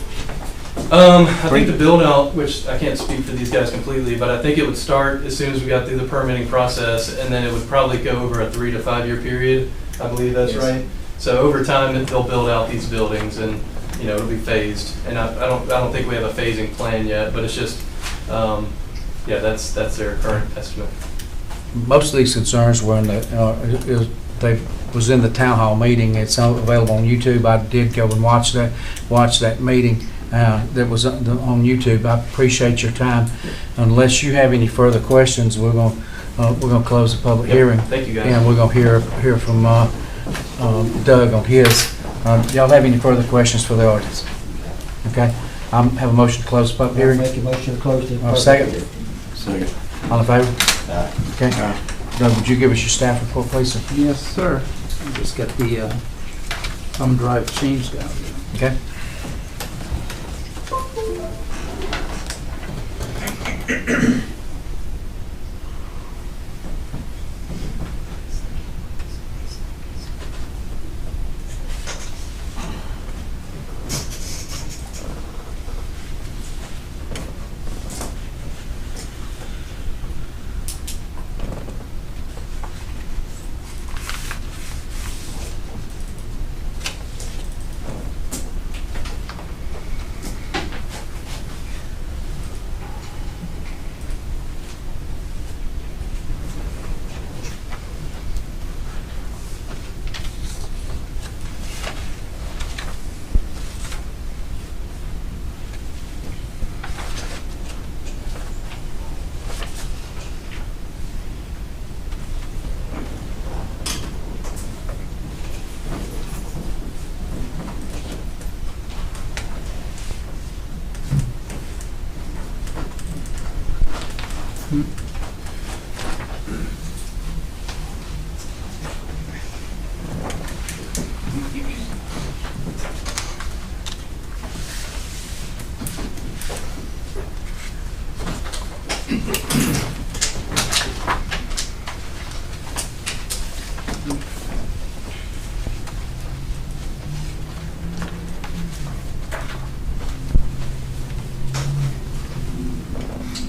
I think the build out, which I can't speak for these guys completely, but I think it would start as soon as we got through the permitting process, and then it would probably go over a 3 to 5 year period. I believe that's right. So over time, they'll build out these buildings, and it'll be phased. And I don't think we have a phasing plan yet, but it's just, that's their current estimate. Most of these concerns were they was in the town hall meeting. It's available on YouTube. I did go and watch that meeting that was on YouTube. I appreciate your time. Unless you have any further questions, we're gonna close the public hearing. Thank you, guys. And we're gonna hear from Doug on his. Y'all have any further questions for the audience? Okay, have a motion to close the public hearing. Make a motion to close the public Second. hearing. Second. All in favor? Okay. Doug, would you give us your staff report, please, sir? Yes, sir. Just got the thumb drive changed out. Okay.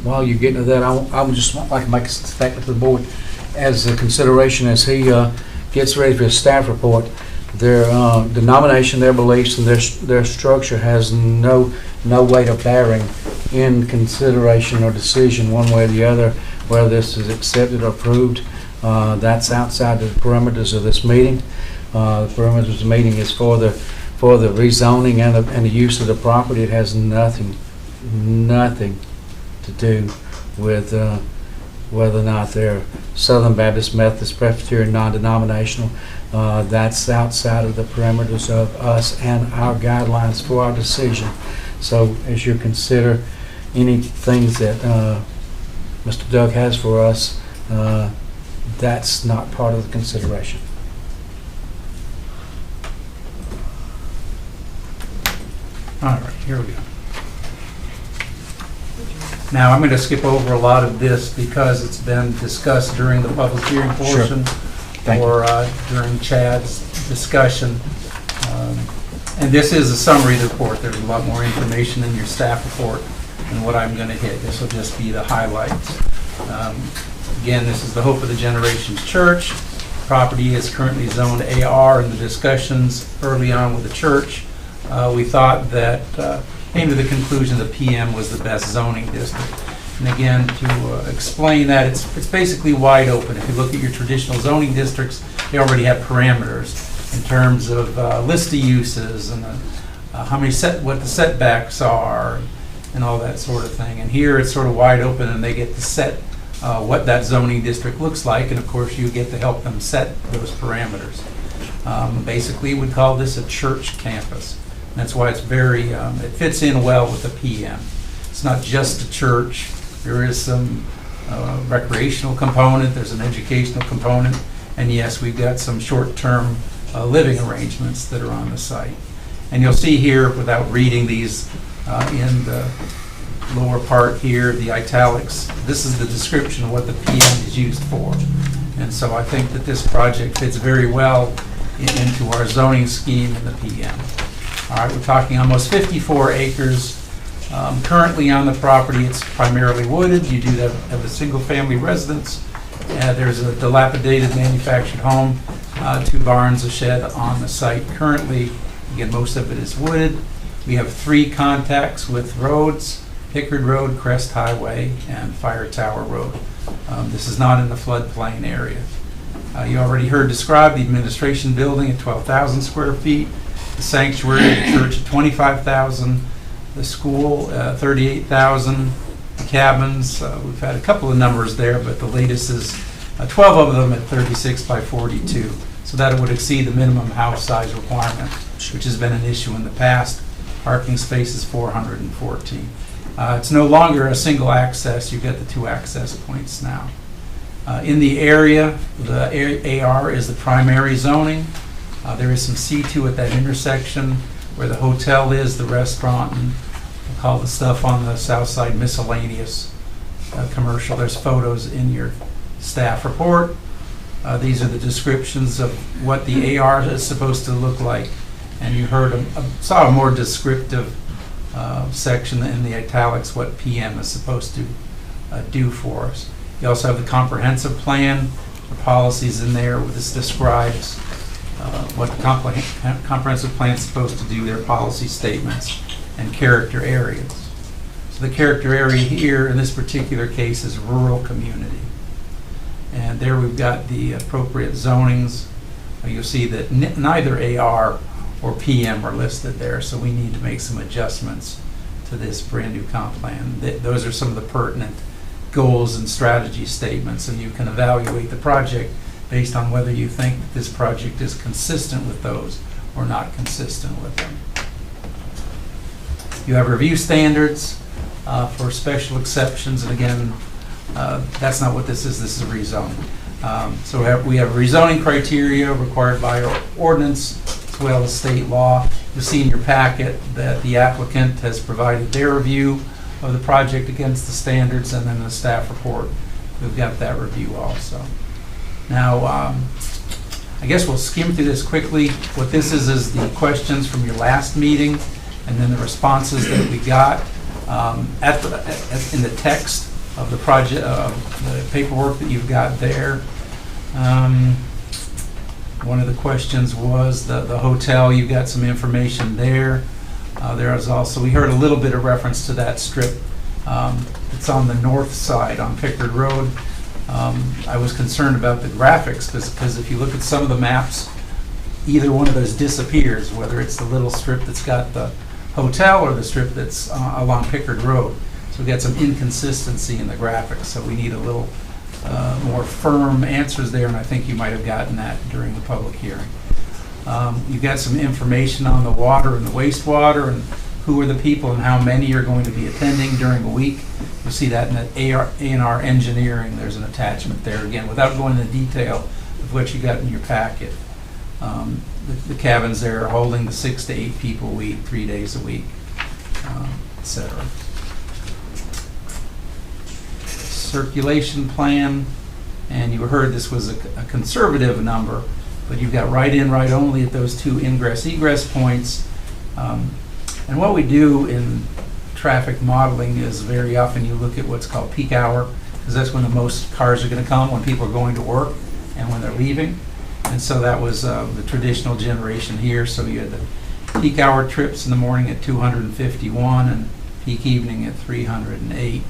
While you're getting to that, I would just like to make a statement to the board as a consideration as he gets ready for his staff report. Their denomination, their beliefs, and their structure has no weight of bearing in consideration or decision one way or the other, whether this is accepted or approved. That's outside the parameters of this meeting. The parameters of the meeting is for the rezoning and the use of the property. It has nothing to do with whether or not they're Southern Baptist, Methodist, Presbyterian, non-denominational. That's outside of the parameters of us and our guidelines for our decision. So as you consider any things that Mr. Doug has for us, that's not part of the consideration. All right, here we go. Now, I'm going to skip over a lot of this because it's been discussed during the public hearing portion or during Chad's discussion. And this is a summary report. There's a lot more information in your staff report than what I'm going to hit. This will just be the highlights. Again, this is the Hope of the Generations Church. Property is currently zoned AR. In the discussions early on with the church, we thought that came to the conclusion that PM was the best zoning district. And again, to explain that, it's basically wide open. If you look at your traditional zoning districts, they already have parameters in terms of list of uses and how many what the setbacks are and all that sort of thing. And here it's sort of wide open, and they get to set what that zoning district looks like, and of course you get to help them set those parameters. Basically, we'd call this a church campus. That's why it's very, it fits in well with the PM. It's not just a church. There is some recreational component, there's an educational component, and yes, we've got some short-term living arrangements that are on the site. And you'll see here, without reading these, in the lower part here, the italics, this is the description of what the PM is used for. And so I think that this project fits very well into our zoning scheme in the PM. All right, we're talking almost 54 acres. Currently on the property, it's primarily wooded. You do have a single-family residence. There's a dilapidated manufactured home, 2 barns, a shed on the site. Currently, again, most of it is wooded. We have 3 contacts with roads: Pickard Road, Crest Highway, and Fire Tower Road. This is not in the floodplain area. You already heard described the administration building at 12,000 square feet, the sanctuary, the church at 25,000, the school 38,000, the cabins. We've had a couple of numbers there, but the latest is 12 of them at 36 by 42. So that would exceed the minimum house size requirement, which has been an issue in the past. Parking space is 414. It's no longer a single access. You've got the 2 access points now. In the area, the AR is the primary zoning. There is some C2 at that intersection where the hotel is, the restaurant, and we'll call the stuff on the south side miscellaneous commercial. There's photos in your staff report. These are the descriptions of what the AR is supposed to look like. And you saw a more descriptive section in the italics, what PM is supposed to do for us. You also have the comprehensive plan, the policies in there. This describes what the comprehensive plan is supposed to do, their policy statements, and character areas. So the character area here in this particular case is rural community. And there we've got the appropriate zonings. You'll see that neither AR or PM are listed there, so we need to make some adjustments to this brand new comp plan. Those are some of the pertinent goals and strategy statements, and you can evaluate the project based on whether you think that this project is consistent with those or not consistent with them. You have review standards for special exceptions, and again, that's not what this is. This is rezoning. So we have rezoning criteria required by our ordinance as well as state law. You'll see in your packet that the applicant has provided their review of the project against the standards, and then the staff report. We've got that review also. Now, I guess we'll skim through this quickly. What this is the questions from your last meeting, and then the responses that we got in the text of the project, the paperwork that you've got there. One of the questions was the hotel. You've got some information there. There is also, we heard a little bit of reference to that strip. It's on the north side on Pickard Road. I was concerned about the graphics because if you look at some of the maps, either one of those disappears, whether it's the little strip that's got the hotel or the strip that's along Pickard Road. So we've got some inconsistency in the graphics, so we need a little more firm answers there, and I think you might have gotten that during the public hearing. You've got some information on the water and the wastewater and who are the people and how many are going to be attending during the week. You'll see that in the A&R engineering. There's an attachment there, again, without going into detail of what you got in your packet. The cabins there are holding the 6 to 8 people a week, 3 days a week, etc. Circulation plan, and you heard this was a conservative number, but you've got right in, right only at those 2 ingress-egress points. And what we do in traffic modeling is very often you look at what's called peak hour, because that's when the most cars are going to come, when people are going to work and when they're leaving. And so that was the traditional generation here. So you had the peak hour trips in the morning at 251 and peak evening at 308.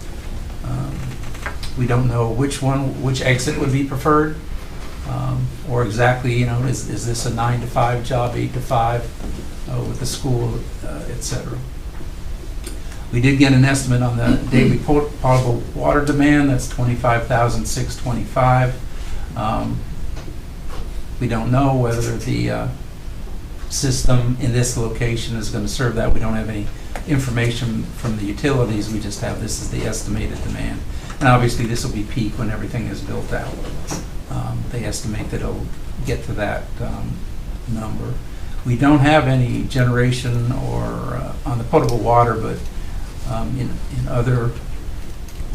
We don't know which exit would be preferred, or exactly, is this a 9 to 5 job, 8 to 5 with the school, etc. We did get an estimate on the daily potable water demand. That's 25,625. We don't know whether the system in this location is going to serve that. We don't have any information from the utilities. We just have this as the estimated demand. And obviously this will be peak when everything is built out. They estimate that it'll get to that number. We don't have any generation or on the potable water, but in other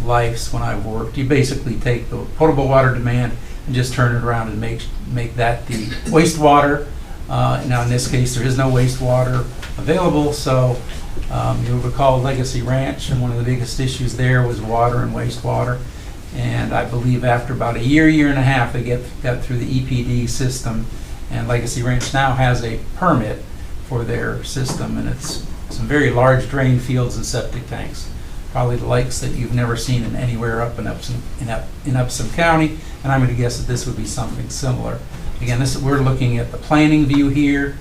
lives when I've worked, you basically take the potable water demand and just turn it around and make that the wastewater. Now in this case there is no wastewater available, so you'll recall Legacy Ranch, and one of the biggest issues there was water and wastewater. And I believe after about a year and a half, they got through the EPD system, and Legacy Ranch now has a permit for their system, and it's some very large drain fields and septic tanks. probably the lakes that you've never seen in anywhere up in Upson County, and I'm going to guess that this would be something similar. Again, we're looking at the planning view here.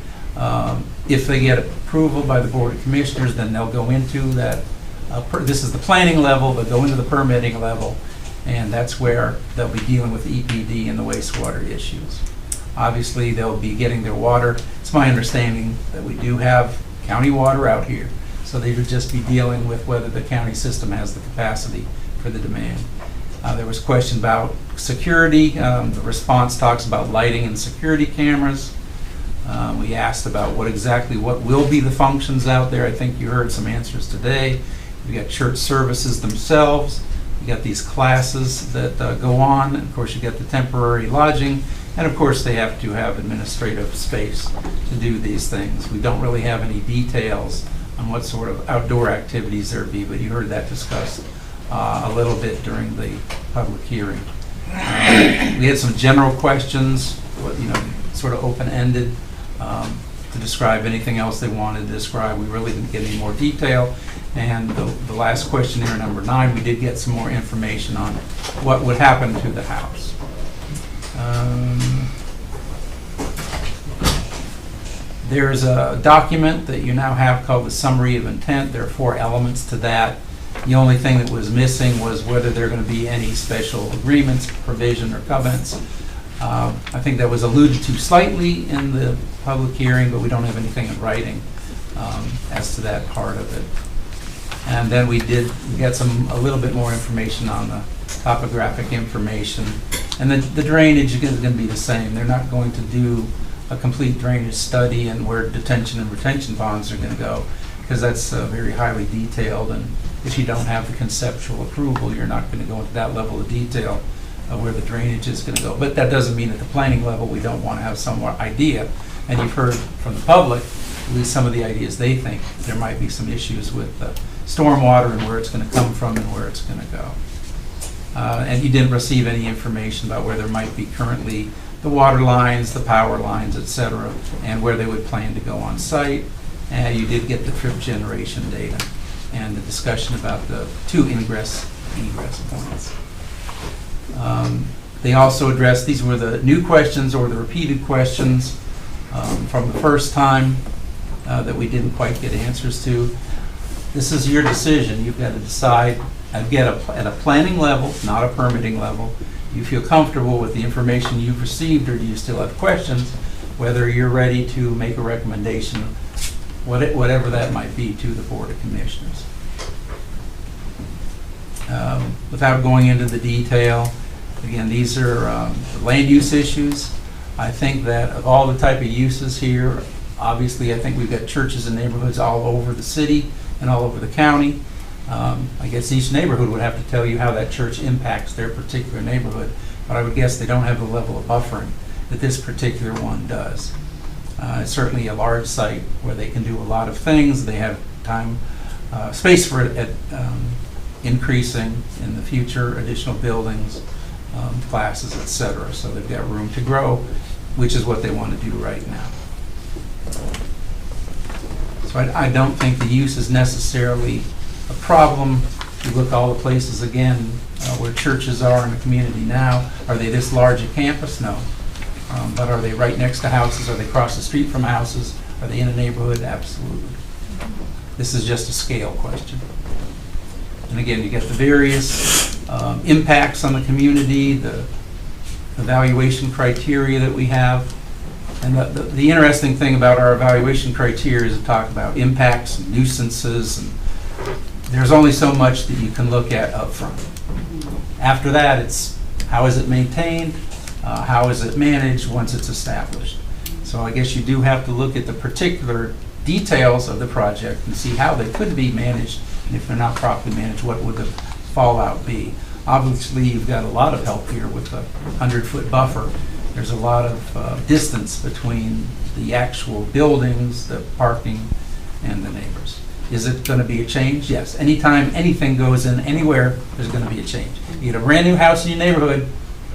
If they get approval by the Board of Commissioners, then they'll go into that. This is the planning level, they'll go into the permitting level, and that's where they'll be dealing with the EPD and the wastewater issues. Obviously, they'll be getting their water. It's my understanding that we do have county water out here, so they would just be dealing with whether the county system has the capacity for the demand. There was a question about security. The response talks about lighting and security cameras. We asked about what will be the functions out there. I think you heard some answers today. We got church services themselves. You got these classes that go on. And of course, you got the temporary lodging. And of course, they have to have administrative space to do these things. We don't really have any details on what sort of outdoor activities there be, but you heard that discussed a little bit during the public hearing. We had some general questions, sort of open-ended, to describe anything else they wanted to describe. We really didn't get any more detail. And the last question here, number 9, we did get some more information on what would happen to the house. There's a document that you now have called the Summary of Intent. There are 4 elements to that. The only thing that was missing was whether there are going to be any special agreements, provision, or covenants. I think that was alluded to slightly in the public hearing, but we don't have anything in writing as to that part of it. And then we get a little bit more information on the topographic information. And the drainage is going to be the same. They're not going to do a complete drainage study and where detention and retention ponds are going to go, because that's very highly detailed. And if you don't have the conceptual approval, you're not going to go into that level of detail of where the drainage is going to go. But that doesn't mean at the planning level we don't want to have some idea. And you've heard from the public, at least some of the ideas they think there might be some issues with stormwater and where it's going to come from and where it's going to go. And you didn't receive any information about where there might be currently the water lines, the power lines, etc., and where they would plan to go on site. And you did get the trip generation data and the discussion about the 2 ingress points. They also addressed, these were the new questions or the repeated questions from the first time that we didn't quite get answers to. This is your decision. You've got to decide at a planning level, not a permitting level. You feel comfortable with the information you've received, or do you still have questions, whether you're ready to make a recommendation, whatever that might be, to the Board of Commissioners. Without going into the detail, again, these are land use issues. I think that of all the type of uses here, obviously I think we've got churches and neighborhoods all over the city and all over the county. I guess each neighborhood would have to tell you how that church impacts their particular neighborhood, but I would guess they don't have the level of buffering that this particular one does. It's certainly a large site where they can do a lot of things. They have space for it increasing in the future, additional buildings, classes, etc. So they've got room to grow, which is what they want to do right now. So I don't think the use is necessarily a problem. If you look all the places again where churches are in the community now, are they this large a campus? No. But are they right next to houses? Are they across the street from houses? Are they in a neighborhood? Absolutely. This is just a scale question. And again, you get the various impacts on the community, the evaluation criteria that we have. And the interesting thing about our evaluation criteria is to talk about impacts and nuisances, and there's only so much that you can look at up front. After that, it's how is it maintained, how is it managed once it's established. So I guess you do have to look at the particular details of the project and see how they could be managed, and if they're not properly managed, what would the fallout be. Obviously, you've got a lot of help here with the 100-foot buffer. There's a lot of distance between the actual buildings, the parking, and the neighbors. Is it going to be a change? Yes. Anytime anything goes in anywhere, there's going to be a change. You get a brand new house in your neighborhood,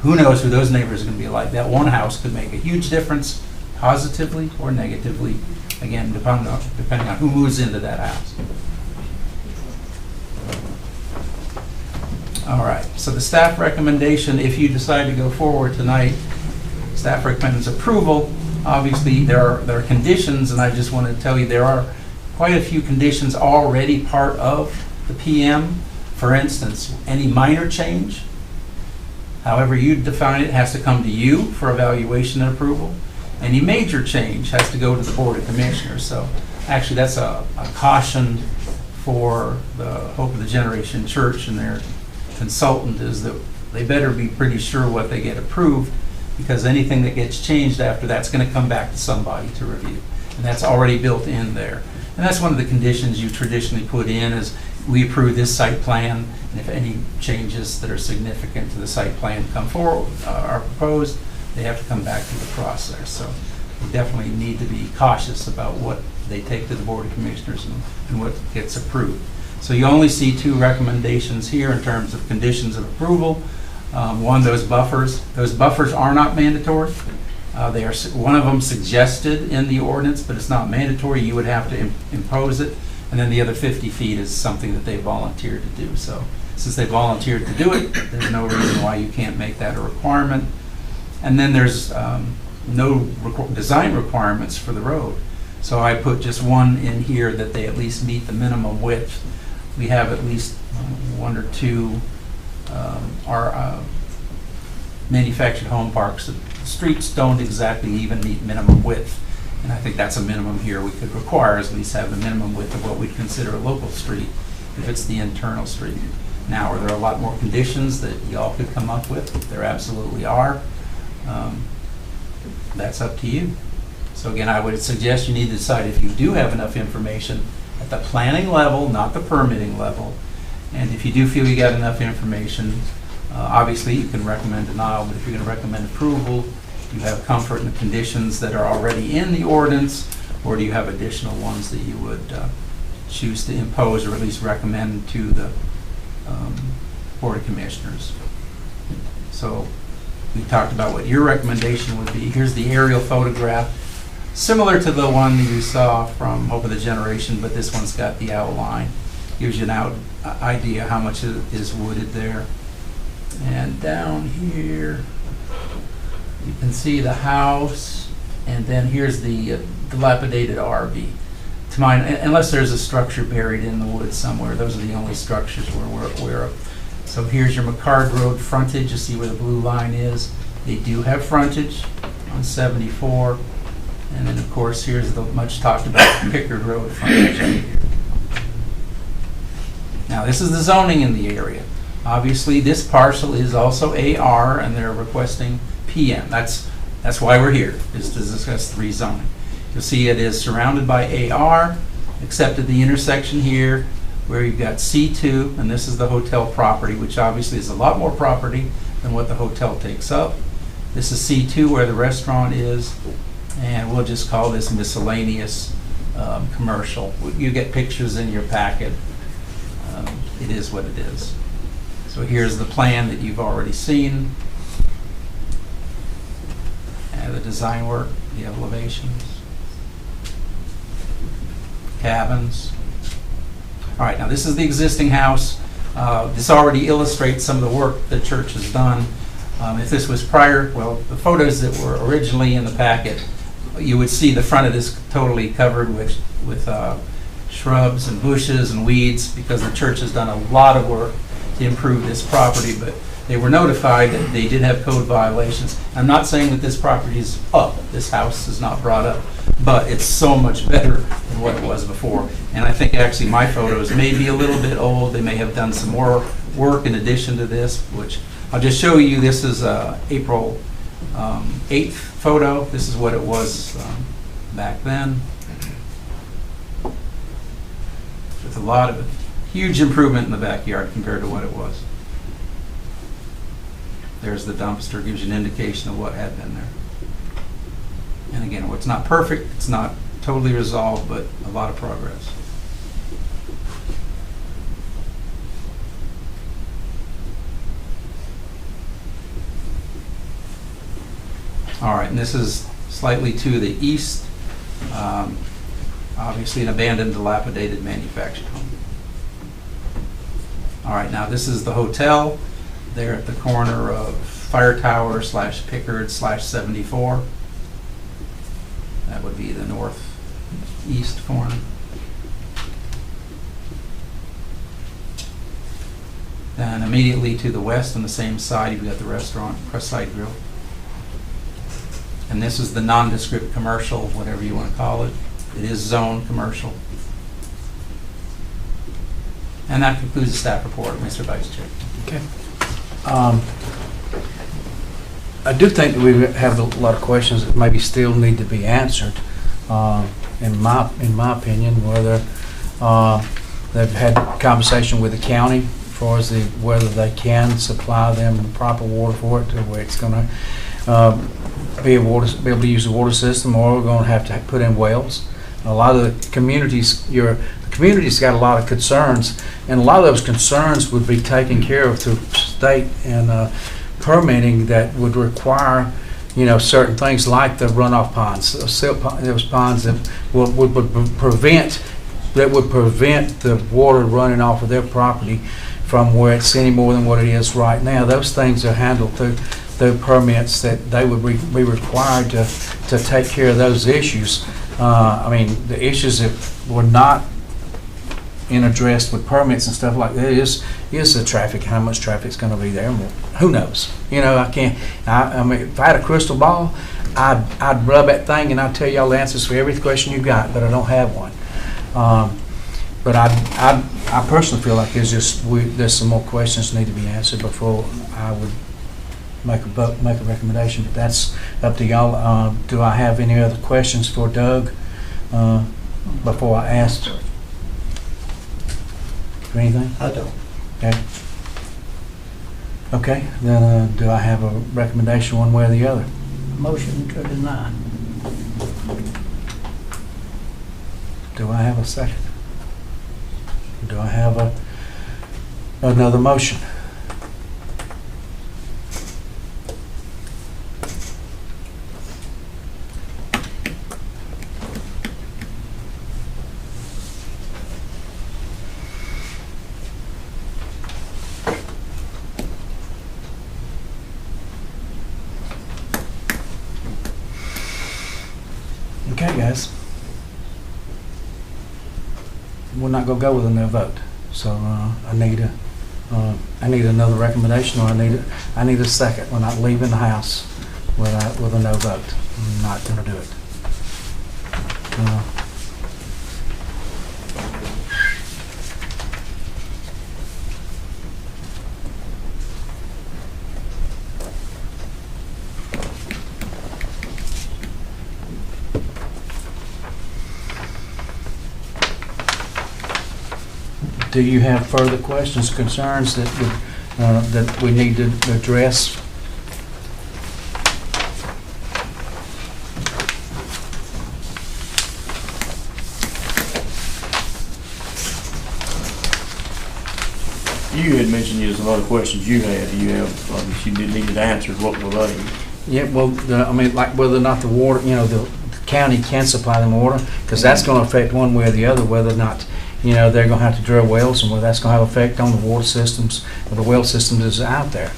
who knows who those neighbors are going to be like. That one house could make a huge difference, positively or negatively, again, depending on who moves into that house. All right, so the staff recommendation, if you decide to go forward tonight, staff recommends approval. Obviously, there are conditions, and I just want to tell you, there are quite a few conditions already part of the PM. For instance, any minor change, however you define it, has to come to you for evaluation and approval. Any major change has to go to the Board of Commissioners. So actually, that's a caution for the Hope of the Generation Church and their consultant, is that they better be pretty sure what they get approved, because anything that gets changed after that's going to come back to somebody to review. And that's already built in there. And that's one of the conditions you traditionally put in, is we approve this site plan, and if any changes that are significant to the site plan come forward, are proposed, they have to come back through the process. So we definitely need to be cautious about what they take to the Board of Commissioners and what gets approved. So you only see 2 recommendations here in terms of conditions of approval. One, those buffers. Those buffers are not mandatory. They are, one of them suggested in the ordinance, but it's not mandatory. You would have to impose it. And then the other 50 feet is something that they volunteered to do. So since they volunteered to do it, there's no reason why you can't make that a requirement. And then there's no design requirements for the road. So I put just one in here, that they at least meet the minimum width. We have at least 1 or 2 are manufactured home parks. The streets don't exactly even meet minimum width. And I think that's a minimum here we could require, is at least have the minimum width of what we'd consider a local street if it's the internal street. Now, are there a lot more conditions that y'all could come up with? There absolutely are. That's up to you. So again, I would suggest you need to decide if you do have enough information at the planning level, not the permitting level. And if you do feel you got enough information, obviously you can recommend denial, but if you're going to recommend approval, you have comfort in the conditions that are already in the ordinance, or do you have additional ones that you would choose to impose, or at least recommend to the Board of Commissioners? So we talked about what your recommendation would be. Here's the aerial photograph, similar to the one you saw from Hope of the Generation, but this one's got the outline. Gives you an idea how much is wooded there. And down here, you can see the house, and then here's the dilapidated RV. To mine, unless there's a structure buried in the woods somewhere, those are the only structures we're aware of. So here's your McCard Road frontage. You see where the blue line is. They do have frontage on 74. And then, of course, here's the much talked about Pickard Road frontage right here. Now, this is the zoning in the area. Obviously, this parcel is also AR, and they're requesting PM. That's why we're here, is to discuss the rezoning. You'll see it is surrounded by AR, except at the intersection here, where you've got C2, and this is the hotel property, which obviously is a lot more property than what the hotel takes up. This is C2, where the restaurant is, and we'll just call this miscellaneous commercial. You get pictures in your packet. It is what it is. So here's the plan that you've already seen. And the design work, the elevations, cabins. All right, now this is the existing house. This already illustrates some of the work the church has done. If this was prior, well, the photos that were originally in the packet, you would see the front of this totally covered with shrubs and bushes and weeds, because the church has done a lot of work to improve this property, but they were notified that they did have code violations. I'm not saying that this property is up, this house is not brought up, but it's so much better than what it was before. And I think actually my photos may be a little bit old. They may have done some more work in addition to this, which I'll just show you. This is April 8th photo. This is what it was back then. With a lot of huge improvement in the backyard compared to what it was. There's the dumpster, gives you an indication of what had been there. And again, it's not perfect, it's not totally resolved, but a lot of progress. All right, and this is slightly to the east. Obviously an abandoned, dilapidated manufactured home. All right, now this is the hotel. They're at the corner of Fire Tower / Pickard / 74. That would be the northeast corner. Then immediately to the west on the same side, you've got the restaurant, Crustside Grill. And this is the nondescript commercial, whatever you want to call it. It is zone commercial. And that concludes the staff report, Mr. Vice Chair. Okay. I do think that we have a lot of questions that maybe still need to be answered. In my opinion, whether they've had conversation with the county as far as whether they can supply them the proper water for it, to where it's going to be able to use the water system, or we're going to have to put in wells. A lot of the communities, the community's got a lot of concerns, and a lot of those concerns would be taken care of through state and permitting that would require, certain things like the runoff ponds, those ponds that would prevent the water running off of their property from where it's any more than what it is right now. Those things are handled through permits that they would be required to take care of those issues. The issues that were not addressed with permits and stuff like that is the traffic, how much traffic's going to be there. Who knows? I can't. If I had a crystal ball, I'd rub that thing and I'd tell y'all the answers for every question you got, but I don't have one. But I personally feel like there's some more questions that need to be answered before I would make a recommendation. But that's up to y'all. Do I have any other questions for Doug before I ask for anything? I don't. Okay. Okay, then do I have a recommendation one way or the other? Motion to deny. Do I have a second? Do I have another motion? Okay, guys. We're not gonna go with a no vote. So I need another recommendation, or I need a second. We're not leaving the house with a no vote. I'm not gonna do it. Do you have further questions, concerns that we need to address? You had mentioned there's a lot of questions you had. You needed answered. What were they? Yeah, well, like whether or not the water, the county can supply them water, because that's going to affect one way or the other, whether or not they're going to have to drill wells, and whether that's going to have effect on the water systems or the well systems that's out there.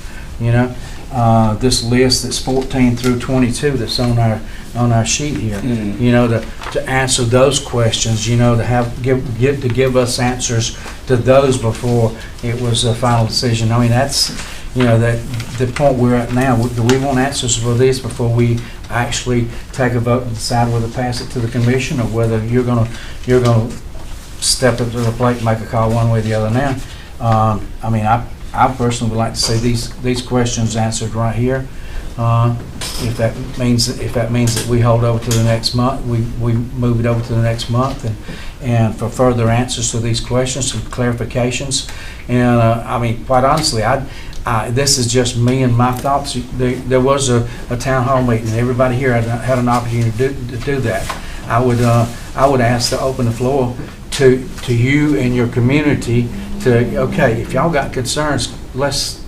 This list that's 14 through 22 that's on our sheet here. To answer those questions, to give us answers to those before it was a final decision. That's that the point we're at now. Do we want answers for this before we actually take a vote and decide whether to pass it to the commission, or whether you're gonna step up to the plate and make a call one way or the other now? I personally would like to see these questions answered right here. If that means that we hold over to the next month, we move it over to the next month, and for further answers to these questions, some clarifications. And quite honestly, this is just me and my thoughts. There was a town hall meeting. Everybody here had an opportunity to do that. I would ask to open the floor to you and your community to, okay, if y'all got concerns, let's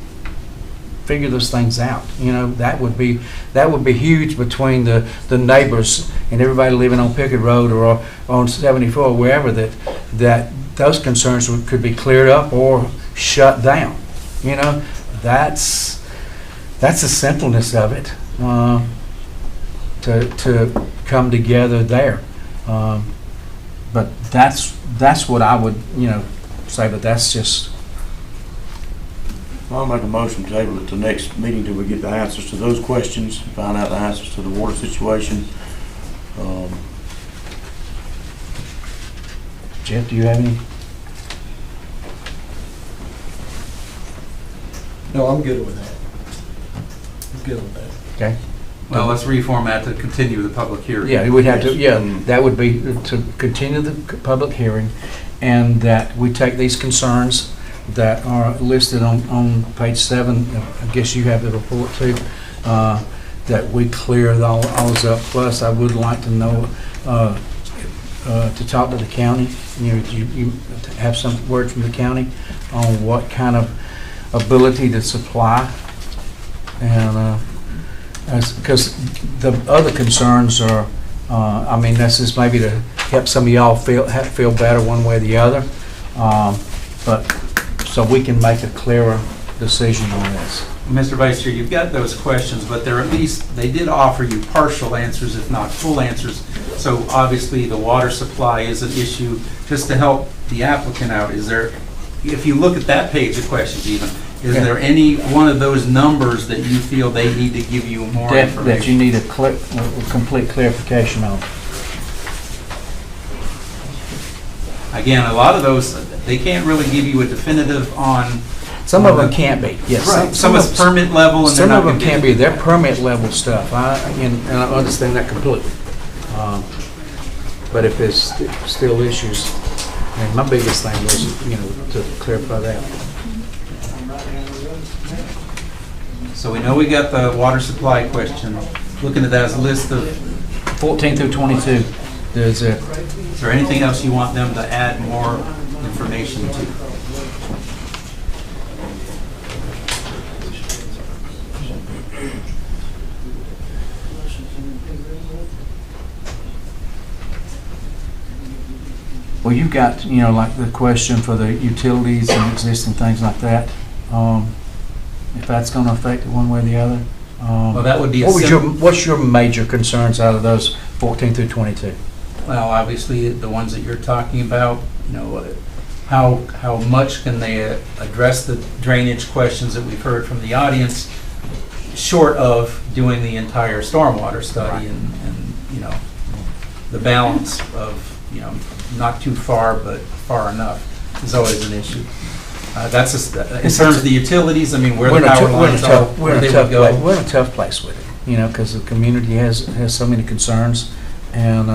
figure those things out. That would be huge between the neighbors and everybody living on Pickett Road or on 74, wherever, that those concerns could be cleared up or shut down. You know, that's the simpleness of it, to come together there. But that's what I would, say, but that's just, I'll make a motion to table it to next meeting till we get the answers to those questions, find out the answers to the water situation. Jeff, do you have any? No, I'm good with that. I'm good with that. Okay. Well, let's reformat to continue the public hearing. Yeah, we'd have to, that would be to continue the public hearing, and that we take these concerns that are listed on page 7, I guess you have the report too, that we clear all those up. Plus, I would like to know, to talk to the county, you have some word from the county on what kind of ability to supply, and because the other concerns are, that's just maybe to help some of y'all feel better one way or the other, but so we can make a clearer decision on this. Mr. Vice Chair, you've got those questions, but they did offer you partial answers, if not full answers. So obviously, the water supply is an issue. Just to help the applicant out, if you look at that page of questions even, is there any one of those numbers that you feel they need to give you more information? That you need a complete clarification on. Again, a lot of those, they can't really give you a definitive on. Some of them can't be, yes. Right. Some is permit level, and some of them can't be. They're permit level stuff. And I understand that completely. But if there's still issues, and my biggest thing was, to clarify that. So we know we got the water supply question. Looking at that as a list of 14 through 22. Is there anything else you want them to add more information to? Well, you've got, like the question for the utilities and existing things like that. If that's going to affect it one way or the other. Well, that would be what's your major concerns out of those 14 through 22? Well, obviously, the ones that you're talking about, how much can they address the drainage questions that we've heard from the audience, short of doing the entire stormwater study, Right. and the balance of, not too far, but far enough is always an issue. That's just, in terms of the utilities, where the power lines are, where they would go. We're in a tough place with it, because the community has so many concerns, and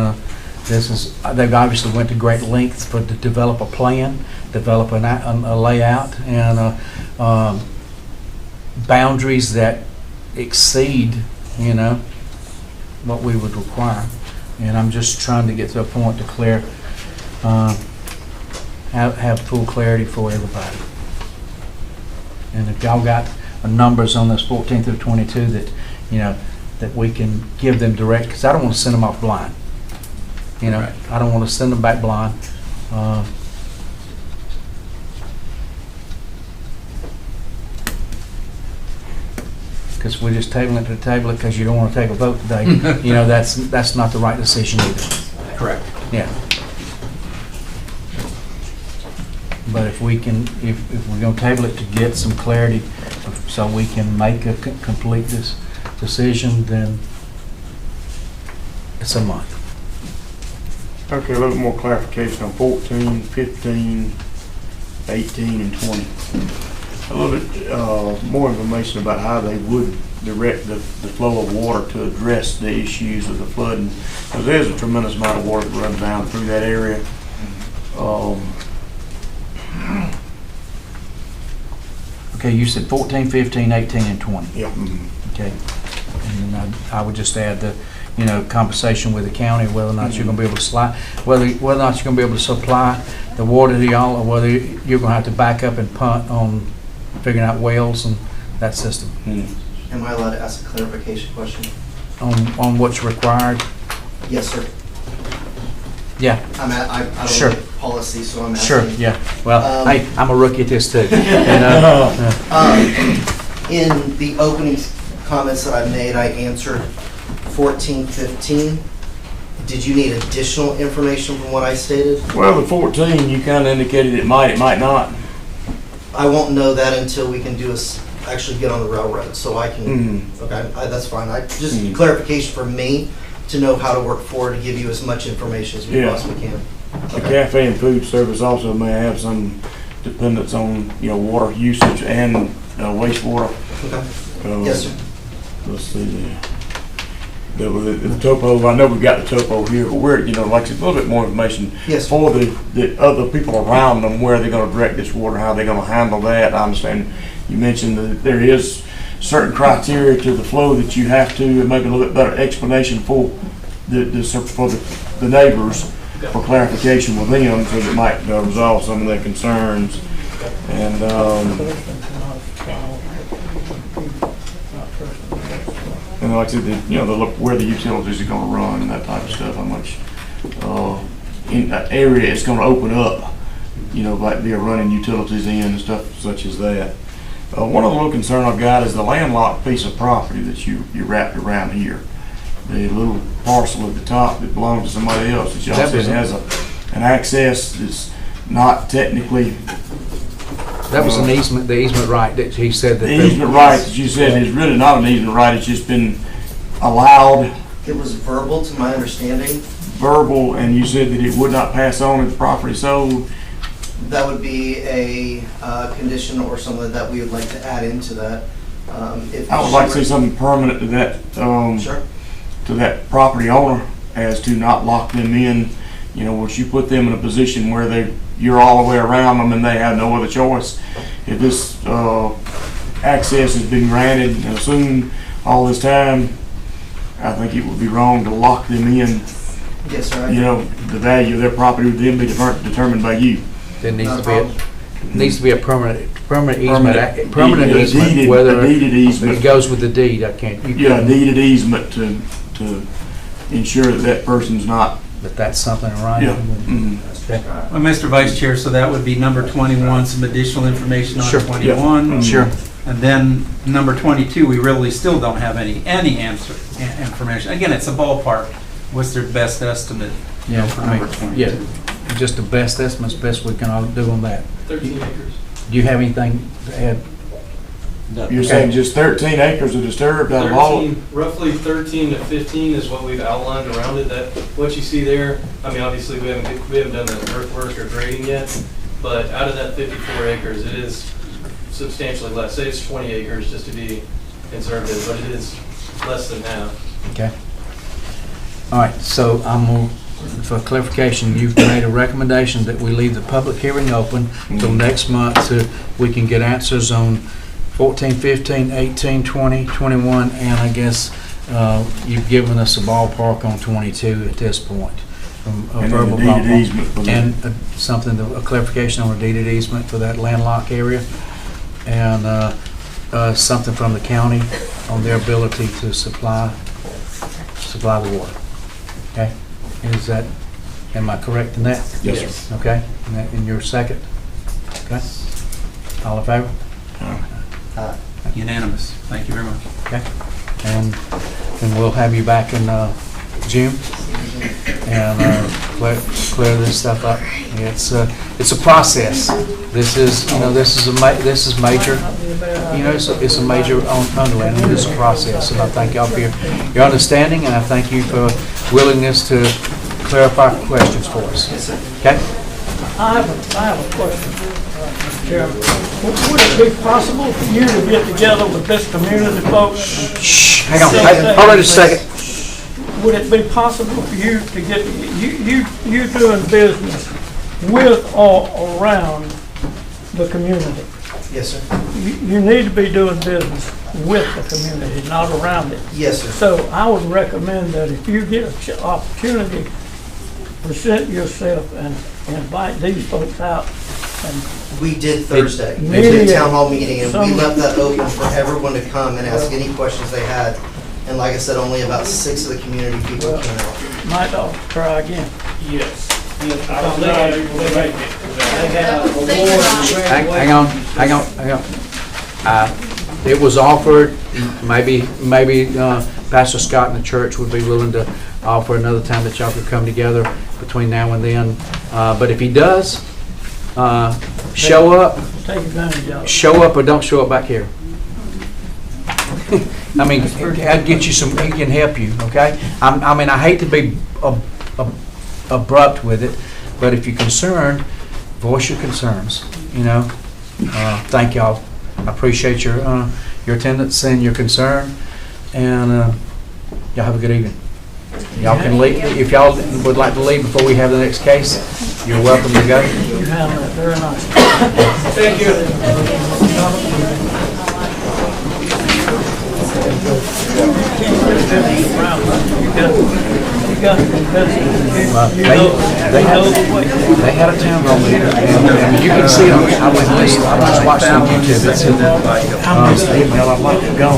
they've obviously went to great lengths to develop a plan, develop a layout, and boundaries that exceed, what we would require. And I'm just trying to get to a point to clear, have full clarity for everybody. And if y'all got numbers on this 14 through 22 that, that we can give them direct, because I don't want to send them off blind. Right. I don't want to send them back blind. Because we're just tabling it to table it because you don't want to take a vote today. That's not the right decision either. Correct. Yeah. But if we can, if we're going to table it to get some clarity, so we can make a complete decision, then it's a month. Okay, a little more clarification on 14, 15, 18, and 20. A little bit more information about how they would direct the flow of water to address the issues of the flooding. Because there's a tremendous amount of water that runs down through that area. Okay, you said 14, 15, 18, and 20. Yeah. Okay. And then I would just add the, conversation with the county, whether or not you're going to be able to whether or not you're going to be able to supply the water to y'all, or whether you're going to have to back up and punt on figuring out wells and that system. Am I allowed to ask a clarification question? On what's required. Yes, sir. Yeah. I don't Sure. want to policy, so I'm Sure, asking. yeah. Well, hey, I'm a rookie at this too. In the opening comments that I made, I answered 14, 15. Did you need additional information from what I stated? Well, the 14, you kind of indicated it might not. I won't know that until we can actually get on the railroad, so I can, okay, that's fine. Just clarification for me to know how to work forward to give you as much information as we Yeah. possibly can. The Okay. cafe and food service also may have some dependence on, water usage and wastewater. Okay. Yes, sir. Let's see the topo, I know we've got the topo here, but we're, like I said, a little bit more information Yes, sir. for the other people around them, where they're gonna direct this water, how they're gonna handle that. I understand you mentioned that there is certain criteria to the flow that you have to, and maybe a little bit better explanation for the neighbors for clarification with them, so that it might resolve some of their concerns. And, and like I said, they'll look where the utilities are gonna run and that type of stuff, how much, in that area it's gonna open up, like via running utilities in and stuff such as that. One of the little concern I've got is the landlocked piece of property that you wrapped around here. The little parcel at the top that belongs to somebody else, that y'all said has an access that's not technically. That was an easement, the easement right that he said that. The easement right that you said is really not an easement right, it's just been allowed. It was verbal, to my understanding. Verbal, and you said that it would not pass on if the property sold. That would be a condition or something that we would like to add into that. If I would like to see something permanent to that, Sure. to that property owner, as to not lock them in. Once you put them in a position where you're all the way around them and they have no other choice. If this access has been granted and assumed all this time, I think it would be wrong to lock them in. Yes, sir. The value of their property would then be determined by you. There needs Not a to be a, problem. needs to be a permanent easement, permanent A easement, deeded- whether a deeded easement. it goes with the deed, I can't. Yeah, needed easement to ensure that person's not. But that's something right. Yeah. Mhm. Okay. Well, Mr. Vice Chair, so that would be number 21, some additional information on Sure. 21. Sure. And then number 22, we really still don't have any information. Again, it's a ballpark. What's their best estimate? Yeah, For I mean, number 22. yeah, just the best estimates, best we can all do on that. 13 acres. Do you have anything to add? You're saying just 13 acres are disturbed out of all? 13, roughly 13 to 15 is what we've outlined around it. That, what you see there, I mean, obviously we haven't done the earthwork or grading yet, but out of that 54 acres, it is substantially less. Say it's 20 acres just to be conservative, but it is less than half. Okay. All right, so for clarification, you've made a recommendation that we leave the public hearing open until next month so we can get answers on 14, 15, 18, 20, 21, and I guess you've given us a ballpark on 22 at this point. A And verbal then a deeded ballpark. easement for And a clarification on a deeded easement for that landlocked area. And something from the county on their ability to supply the water. Okay? Am I correct in that? Yes, sir. Okay? And that in your second? Okay? All in favor? Unanimous. Thank you very much. Okay? And we'll have you back in June and clear this stuff up. It's a process. This is major. It's a major underland, and it's a process. And I thank y'all for your understanding, and I thank you for willingness to clarify questions for us. Okay? I have a question, Mr. Chairman. Would it be possible for you to get together with this community folks? Shh, hang on. Hold on just a second. Would it be possible for you to get, you doing business with or around the community? Yes, sir. You need to be doing business with the community, not around it. Yes, sir. So I would recommend that if you get an opportunity, present yourself and invite these folks out. And We did Thursday. We did a town hall meeting, and we left that open for everyone to come and ask any questions they had. And like I said, only about 6 of the community people came out. might ought to try again. Yes. Yeah, I was not able to make it. They had an award and Hang on. It was offered, maybe Pastor Scott and the church would be willing to offer another time that y'all could come together between now and then. But if he does, show up, take advantage of it. show up or don't show up back here. I mean, I'd get you some, he can help you, okay? I mean, I hate to be abrupt with it, but if you're concerned, voice your concerns, you know? Thank y'all. I appreciate your attendance and your concern, and y'all have a good evening. Y'all can leave, if y'all would like to leave before we have the next case, you're welcome to go. You handled it very nice. Thank you. You got the investment. They had a town hall meeting, and you can see them. I was watching on YouTube. It's in the, Email, I'd like to go.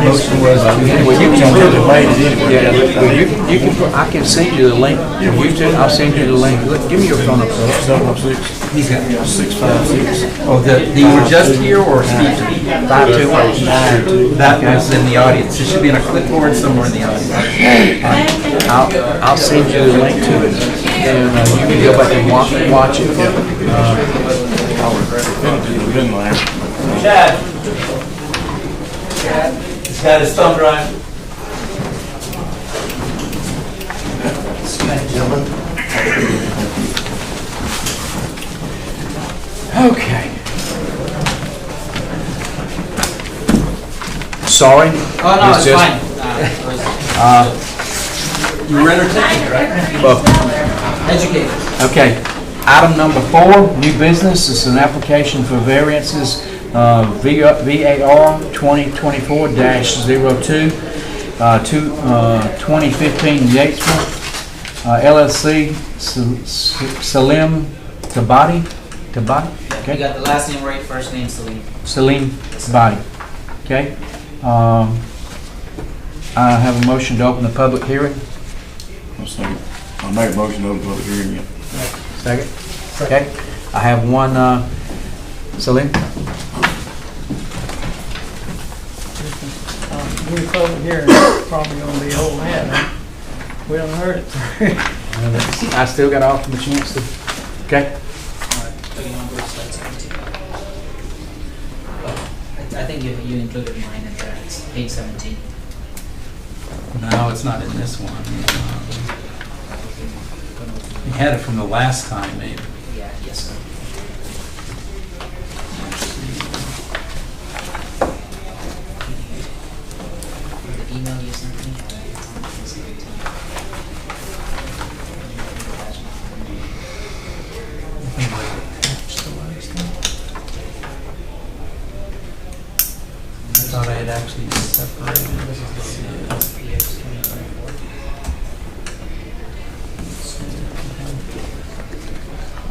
motion was, anyway, you can really made it anyway. Yeah, well, you can, I can send you the link to YouTube. I'll send you the link. Look, give me your phone number. 706. He's got, 656. oh, you were just here or speaking? 521. That was in the audience. It should be in a clipboard somewhere in the audience. I'll send you the link to it, and you can go back and watch it. Been there. Chad. He's got his thumb drive. Gentlemen, Okay. Sorry. Oh, no, it's fine. You were entertained, right? Well, Educated. okay. Item number 4, new business. This is an application for variances, VAR 2024-02, 2015 Yatesville, LLC, Salim Tabati. You got the last name right, first name Salim. Salim Tabati. Okay. I have a motion to open the public hearing. I'll make a motion to open public hearing yet. Second. Okay. I have one, Salim. We're over here, it's probably gonna be old hat, huh? We haven't heard it. I still got to offer the chance to, okay? I think you included mine in there, it's page 17. No, it's not in this one. We had it from the last time, maybe. Yeah, yes, sir. The email you sent me, it's on page 17. I thought I had actually separated.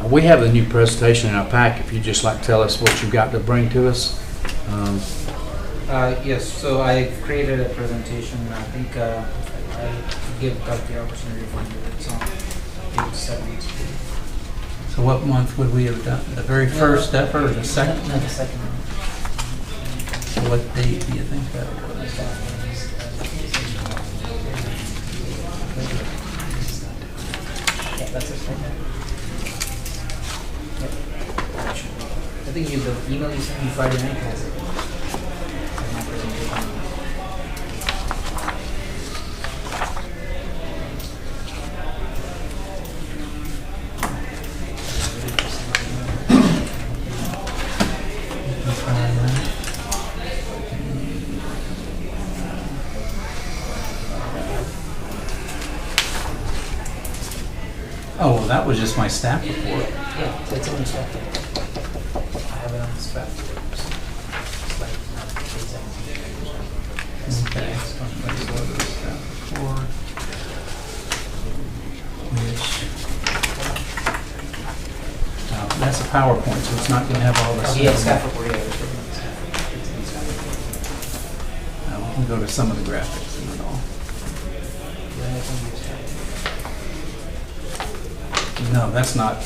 We have the new presentation in our pack. If you'd just like to tell us what you've got to bring to us. Yes, so I created a presentation. I think I give Doug the opportunity to find it. It's on page 17. So what month would we have done? The very first effort or the second? No, the second one. So what date do you think that was? Yeah, that's it right there. Yep. I think the email you sent me Friday night has it. And my presentation. Oh, well, that was just my staff report. Yeah, it's on the staff. I have it on the staff. It's like, page 17. Okay. Staff report. That's a PowerPoint, so it's not going to have all this. Oh, yeah, staff report, yeah. It's in the staff report. We can go to some of the graphics and all. Yeah, it's on your staff. No, that's not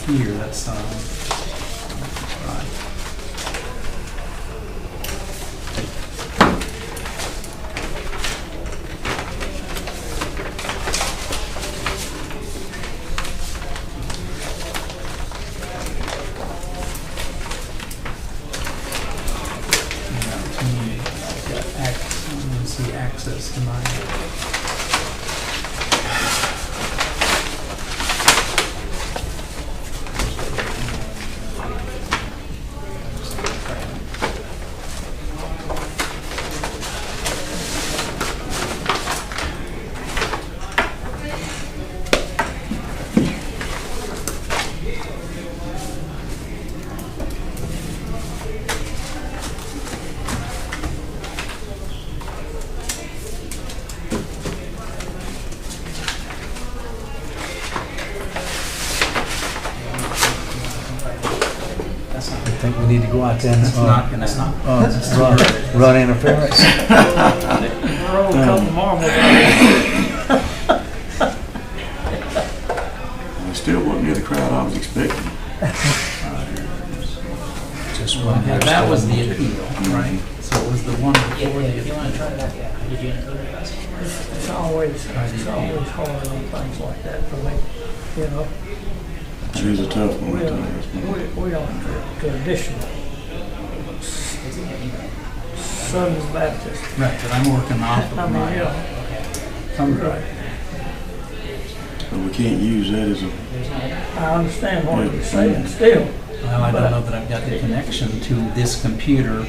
here, that's, right. Yeah, to me, I've got access to my. That's not. I think we need to go out there and That's not gonna, that's not. run interference. Roll a couple marbles. It still wasn't near the crowd I was expecting. Just Yeah, one. that was the appeal, right? So it was the one Yeah, before yeah, the if you appeal. want to try that, yeah. Did you include it, guys? It's always hard on things like that for me, you know. It was a tough one. We I tell you. we are traditional It's in your email. Southern Baptist. Right, but I'm working off I of mean, my, yeah, from, right. But we can't use that as a, There's no. I understand what you're saying still. well, I don't know that I've got the connection to this computer,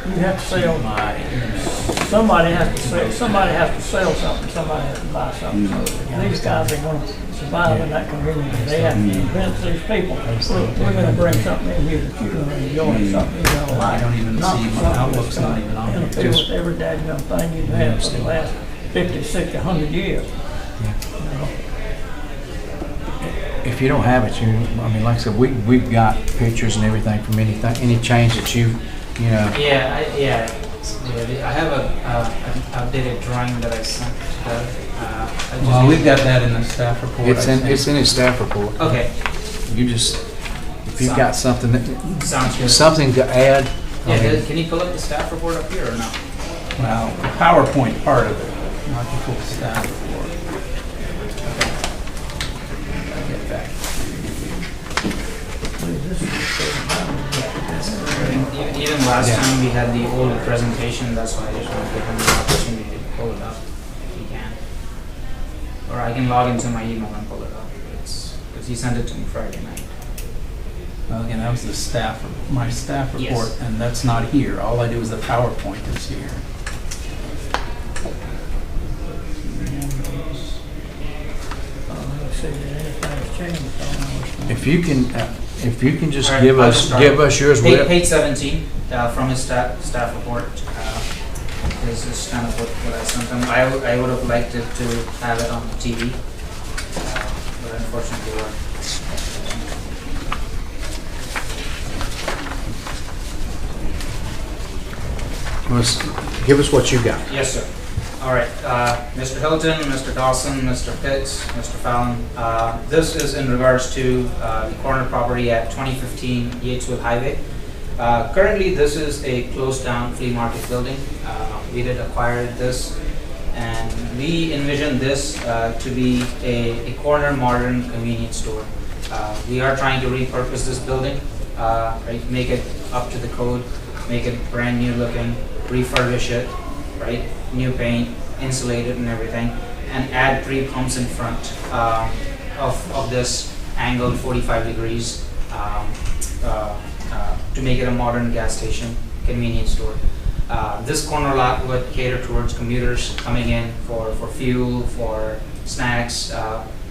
You have to to sell, my email. somebody has to sell something, somebody has to buy something. So these guys are gonna survive in that community. They have to convince these people, we're gonna bring something in here that you're gonna enjoy, something you're gonna like. I don't even Not see, my something Outlook's that's not gonna even on here. interfere with every daggone thing you've had for the last 50, 60, 100 years. You know? If you don't have it, I mean, like I said, we've got pictures and everything from any change that you know. Yeah, I have an updated drawing that I sent to Doug. I just Well, used- we've got that in the staff report. It's I in, think. it's in his staff report. Okay, You just, if you've got something, sounds good. something to add, Yeah, I mean, can you pull up the staff report up here or no? Well, the PowerPoint part of it, not the full staff report. I'll get back. Even last time we had the old presentation, that's why I just want to give him the opportunity to pull it up if he can. Or I can log into my email and pull it up. Because he sent it to me Friday night. Well, again, that was the staff, my staff report, Yes. and that's not here. All I do is the PowerPoint is here. Let's see if anything's changed on this. if you can just All right, give I'll us, just start. give us yours. Page 17 from his staff report. This is kind of what I sent him. I would have liked it to have it on the TV, but unfortunately Give us what you got. Yes, sir. All right, Mr. Hilton, Mr. Dawson, Mr. Pitts, Mr. Fallon. This is in regards to the corner property at 2015 Yatesville Highway. Currently, this is a closed-down flea market building. We did acquire this, and we envision this to be a corner modern convenience store. We are trying to repurpose this building, right, make it up to the code, make it brand new looking, refurbish it, right, new paint, insulate it and everything, and add 3 pumps in front of this angled 45 degrees to make it a modern gas station convenience store. This corner lot would cater towards commuters coming in for fuel, for snacks.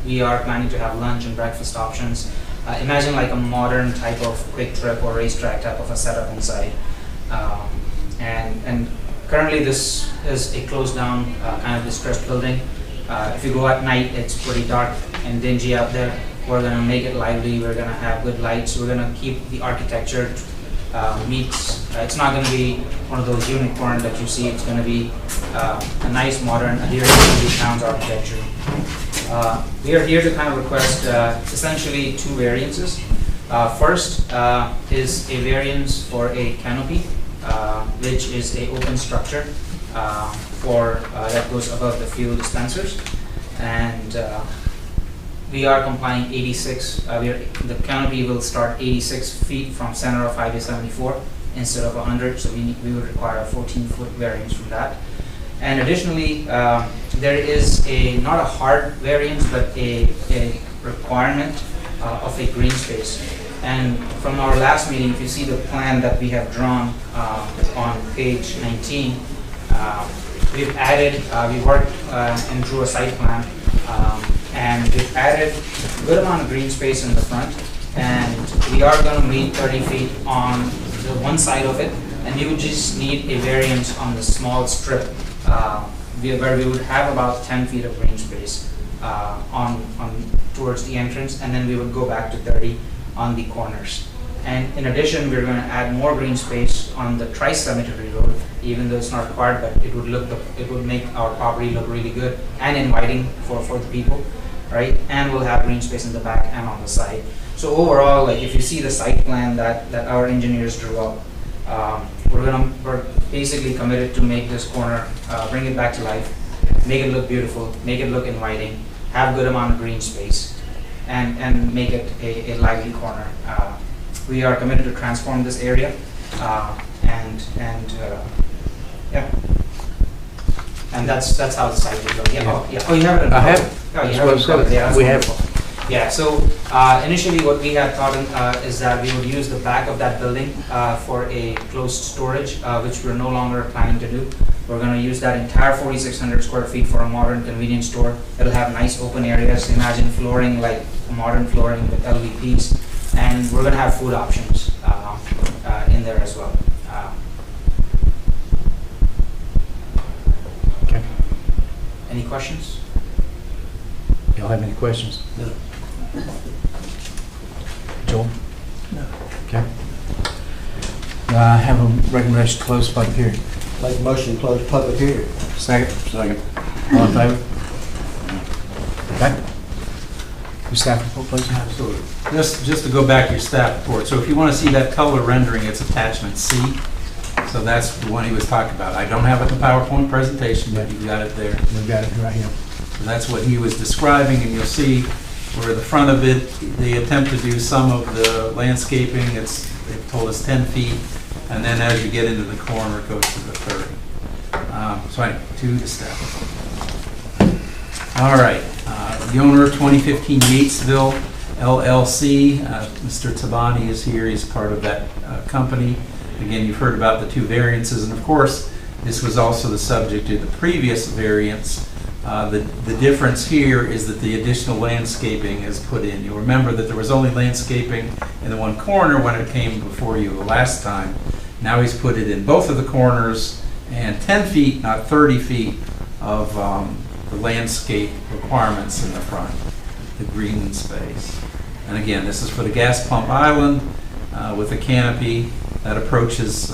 We are planning to have lunch and breakfast options. Imagine like a modern type of quick trip or racetrack type of a setup inside. And currently this is a closed down kind of distressed building. If you go at night, it's pretty dark and dingy out there. We're gonna make it lively, we're gonna have good lights, we're gonna keep the architecture meets. It's not gonna be one of those unicorn that you see, it's gonna be a nice modern adherence to the town's architecture. We are here to kind of request essentially two variances. First is a variance for a canopy, which is a open structure that goes above the fuel dispensers. And we are complying 86, the canopy will start 86 feet from center of Highway 74 instead of 100, so we would require a 14-foot variance from that. And additionally, there is not a hard variance, but a requirement of a green space. And from our last meeting, if you see the plan that we have drawn on page 19, we've added, we worked and drew a site plan, and we've added a good amount of green space in the front, and we are going to meet 30 feet on the one side of it, and we would just need a variance on the small strip where we would have about 10 feet of green space on towards the entrance, and then we would go back to 30 on the corners. And in addition, we're going to add more green space on the Tri-Cemetery Road, even though it's not required, but it would make our property look really good and inviting for the people, right? And we'll have green space in the back and on the side. So overall, like if you see the site plan that our engineers drew up, we're basically committed to make this corner, bring it back to life, make it look beautiful, make it look inviting, have good amount of green space, and make it a lively corner. We are committed to transform this area, and that's how the site will go. Yeah. Oh, yeah. Oh, you have it. I have it. Oh, you have it. Yeah, that's we have wonderful. Yeah, so initially what we had thought is that we would use the back of that building for a closed storage, which we're no longer planning to do. We're going to use that entire 4,600 square feet for a modern convenience store. It'll have nice open areas. Imagine flooring like modern flooring with LVPs. And we're going to have food options in there as well. Okay. Any questions? Y'all have any questions? No. Joel? No. Okay. I have a recommendation to close the public hearing. Make a motion to close public hearing. Second? Second. All in favor? Okay. Your staff report, please. Absolutely. Just to go back to your staff report, so if you want to see that color rendering, it's attachment C. So that's the one he was talking about. I don't have it in the PowerPoint presentation, but you've got it there. We've got it right here. So that's what he was describing, and you'll see where the front of it, they attempt to do some of the landscaping. They've told us 10 feet, and then as you get into the corner, it goes to the 30. So anyway, to the staff. All right. The owner of 2015 Yatesville LLC, Mr. Tabani is here. He's part of that company. Again, you've heard about the two variances, and of course, this was also the subject of the previous variance. The difference here is that the additional landscaping is put in. You'll remember that there was only landscaping in the one corner when it came before you the last time. Now he's put it in both of the corners, and 10 feet, not 30 feet, of the landscape requirements in the front, the green space. And again, this is for the gas pump island with a canopy that approaches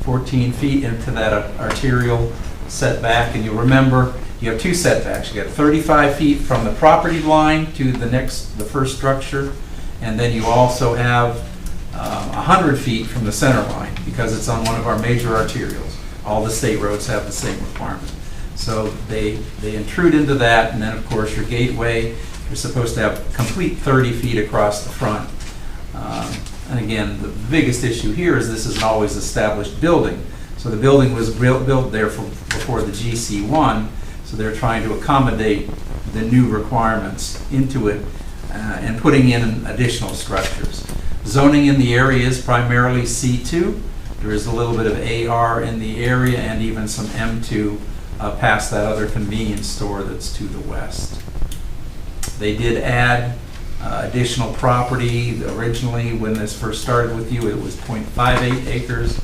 14 feet into that arterial setback. And you'll remember, you have two setbacks. You got 35 feet from the property line to the first structure, and then you also have 100 feet from the center line because it's on one of our major arterials. All the state roads have the same requirement. So they intrude into that, and then of course your gateway, you're supposed to have complete 30 feet across the front. And again, the biggest issue here is this is an always established building. So the building was built there before the GC1, so they're trying to accommodate the new requirements into it and putting in additional structures. Zoning in the area is primarily C2. There is a little bit of AR in the area and even some M2 past that other convenience store that's to the west. They did add additional property. Originally, when this first started with you, it was 0.58 acres.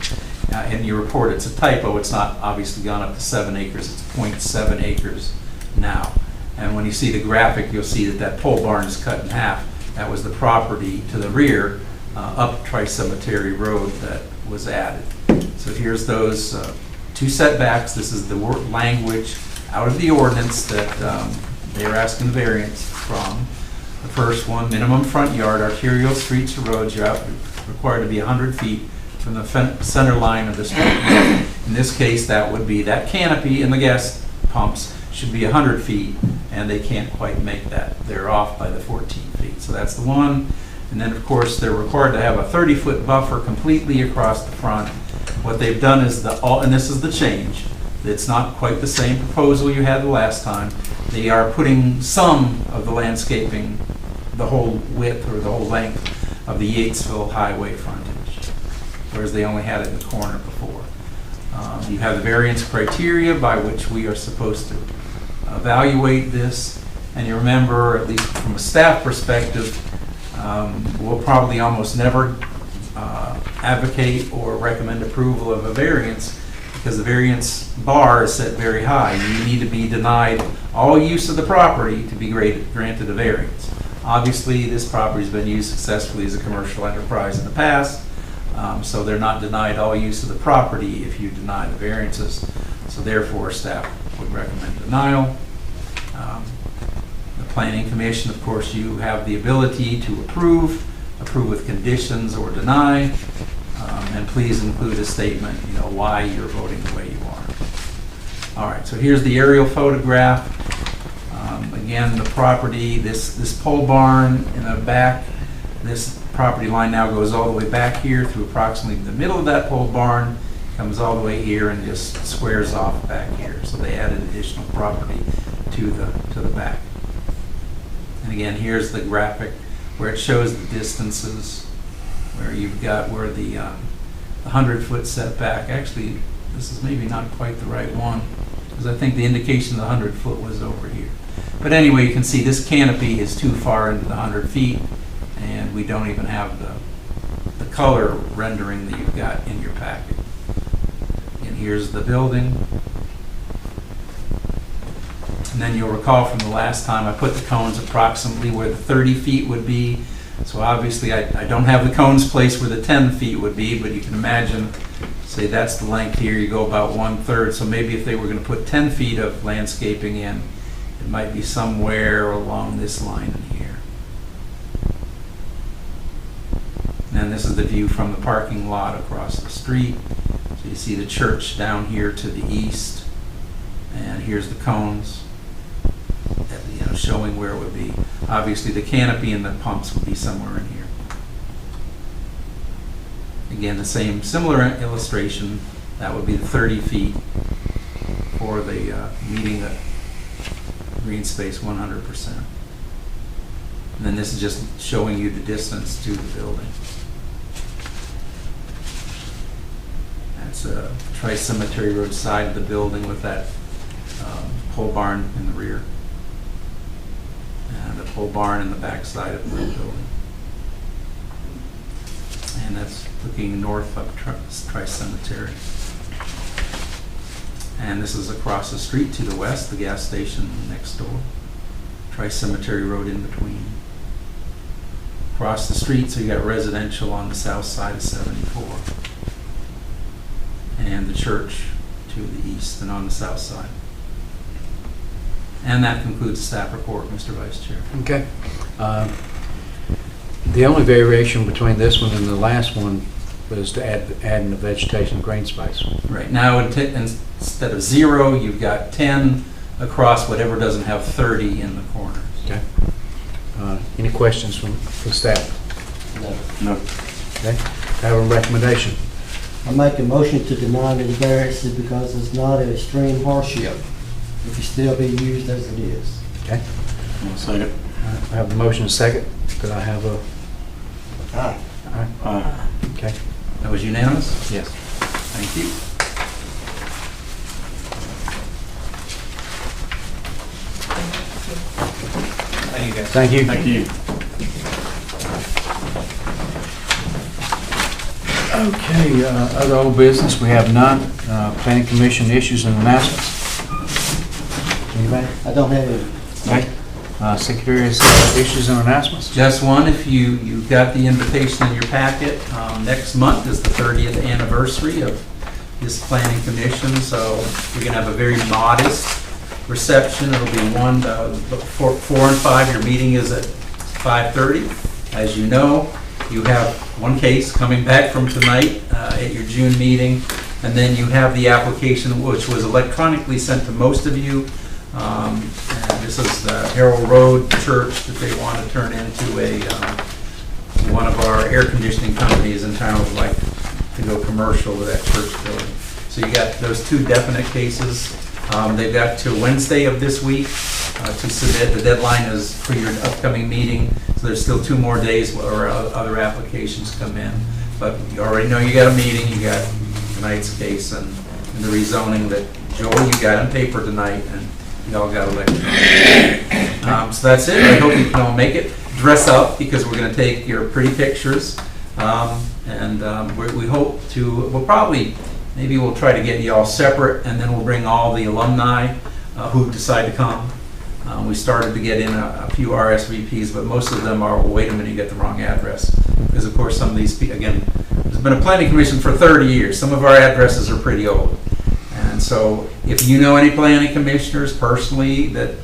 In your report, it's a typo. It's not obviously gone up to 7 acres. It's 0.7 acres now. And when you see the graphic, you'll see that pole barn is cut in half. That was the property to the rear up Tri-Cemetery Road that was added. So here's those two setbacks. This is the language out of the ordinance that they are asking the variance from. The first one, minimum front yard, arterial streets or roads, you're required to be 100 feet from the center line of the street. In this case, that would be that canopy and the gas pumps should be 100 feet, and they can't quite make that. They're off by the 14 feet. So that's the one. And then, of course, they're required to have a 30-foot buffer completely across the front. What they've done is and this is the change. It's not quite the same proposal you had the last time. They are putting some of the landscaping, the whole width or the whole length of the Yatesville Highway frontage, whereas they only had it in the corner before. You have the variance criteria by which we are supposed to evaluate this. And you remember, at least from a staff perspective, we'll probably almost never advocate or recommend approval of a variance because the variance bar is set very high. You need to be denied all use of the property to be granted a variance. Obviously, this property has been used successfully as a commercial enterprise in the past, so they're not denied all use of the property if you deny the variances. So therefore, staff would recommend denial. The Planning Commission, of course, you have the ability to approve with conditions or deny, and please include a statement, why you're voting the way you are. All right, so here's the aerial photograph. Again, the property, this pole barn in the back, this property line now goes all the way back here through approximately the middle of that pole barn, comes all the way here and just squares off back here. So they added additional property to the back. And again, here's the graphic where it shows the distances, where you've got where the 100-foot setback. Actually, this is maybe not quite the right one, because I think the indication of the 100-foot was over here. But anyway, you can see this canopy is too far into the 100 feet, and we don't even have the color rendering that you've got in your packet. And here's the building. And then you'll recall from the last time I put the cones approximately where the 30 feet would be. So obviously I don't have the cones placed where the 10 feet would be, but you can imagine, say that's the length here, you go about 1/3. So maybe if they were going to put 10 feet of landscaping in, it might be somewhere along this line in here. And then this is the view from the parking lot across the street. So you see the church down here to the east, and here's the cones, showing where it would be. Obviously, the canopy and the pumps would be somewhere in here. Again, the same similar illustration. That would be the 30 feet for the meeting the green space 100%. And then this is just showing you the distance to the building. That's a Tri-Cemetery Road side of the building with that pole barn in the rear. And the pole barn in the back side of the building. And that's looking north up Tri-Cemetery. And this is across the street to the west, the gas station next door. Tri-Cemetery Road in between. Across the street, so you got residential on the south side of 74. And the church to the east and on the south side. And that concludes the staff report, Mr. Vice Chair. Okay. The only variation between this one and the last one was to add in the vegetation green space. Right now, instead of 0, you've got 10 across whatever doesn't have 30 in the corners. Okay. Any questions from staff? No. Okay. Have a recommendation. I make a motion to deny the variances because it's not an extreme hardship. It can still be used as it is. Okay. One second. I have a motion and a second. Could I have a... Aye. Aye. Okay. That was unanimous? Yes. Thank you. Thank you, guys. Thank you. Thank you. Okay, other old business, we have none. Planning Commission issues and announcements. Anybody? I don't have any. Okay. Secretary's issues and announcements. Just one, if you've got the invitation in your packet, next month is the 30th anniversary of this planning commission, so we're going to have a very modest reception. It'll be 4 and 5. Your meeting is at 5:30. As you know, you have one case coming back from tonight at your June meeting, and then you have the application which was electronically sent to most of you. And this is the Harold Road Church that they want to turn into one of our air conditioning companies in town would like to go commercial with that church building. So you got those two definite cases. They've got till Wednesday of this week to submit. The deadline is for your upcoming meeting, so there's still 2 more days where other applications come in. But you already know you got a meeting, you got tonight's case and the rezoning that Joel, you got on paper tonight, and y'all got elected. So that's it. I hope you can all make it. Dress up because we're going to take your pretty pictures, and we hope to. Maybe we'll try to get you all separate, and then we'll bring all the alumni who decide to come. We started to get in a few RSVPs, but most of them are, wait a minute, you got the wrong address. Because of course some of these people, again, there's been a planning commission for 30 years. Some of our addresses are pretty old. And so if you know any planning commissioners personally that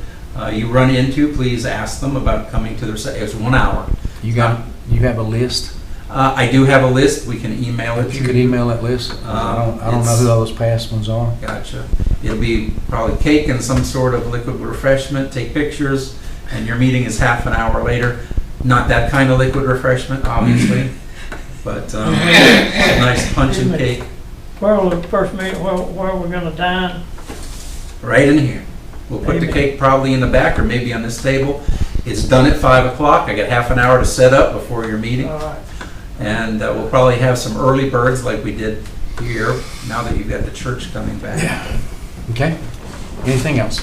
you run into, please ask them about coming to their, it's 1 hour. You have a list? I do have a list. We can email it to you. You could email that list. I don't know who all those past ones are. Gotcha. It'll be probably cake and some sort of liquid refreshment, take pictures, and your meeting is half an hour later. Not that kind of liquid refreshment, obviously, but a nice punch and cake. Where will the first meeting, where are we gonna dine? Right in here. We'll put the cake probably in the back or maybe on this table. It's done at 5 o'clock. I got half an hour to set up before your meeting. All right. And we'll probably have some early birds like we did here, now that you've got the church coming back. Yeah. Okay. Anything else?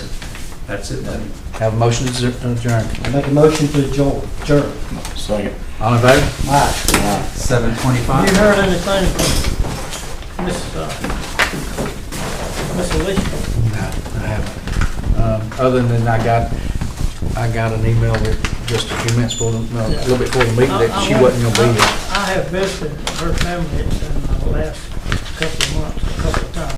That's it then. Have a motion to adjourn. I make a motion to adjourn. Second. All in favor? Aye. 7:25. You heard anything from Miss Alicia? No, I haven't. Other than I got an email just a few minutes before, a little bit before the meeting that she wasn't going to be here. I have visited her family in the last couple of months.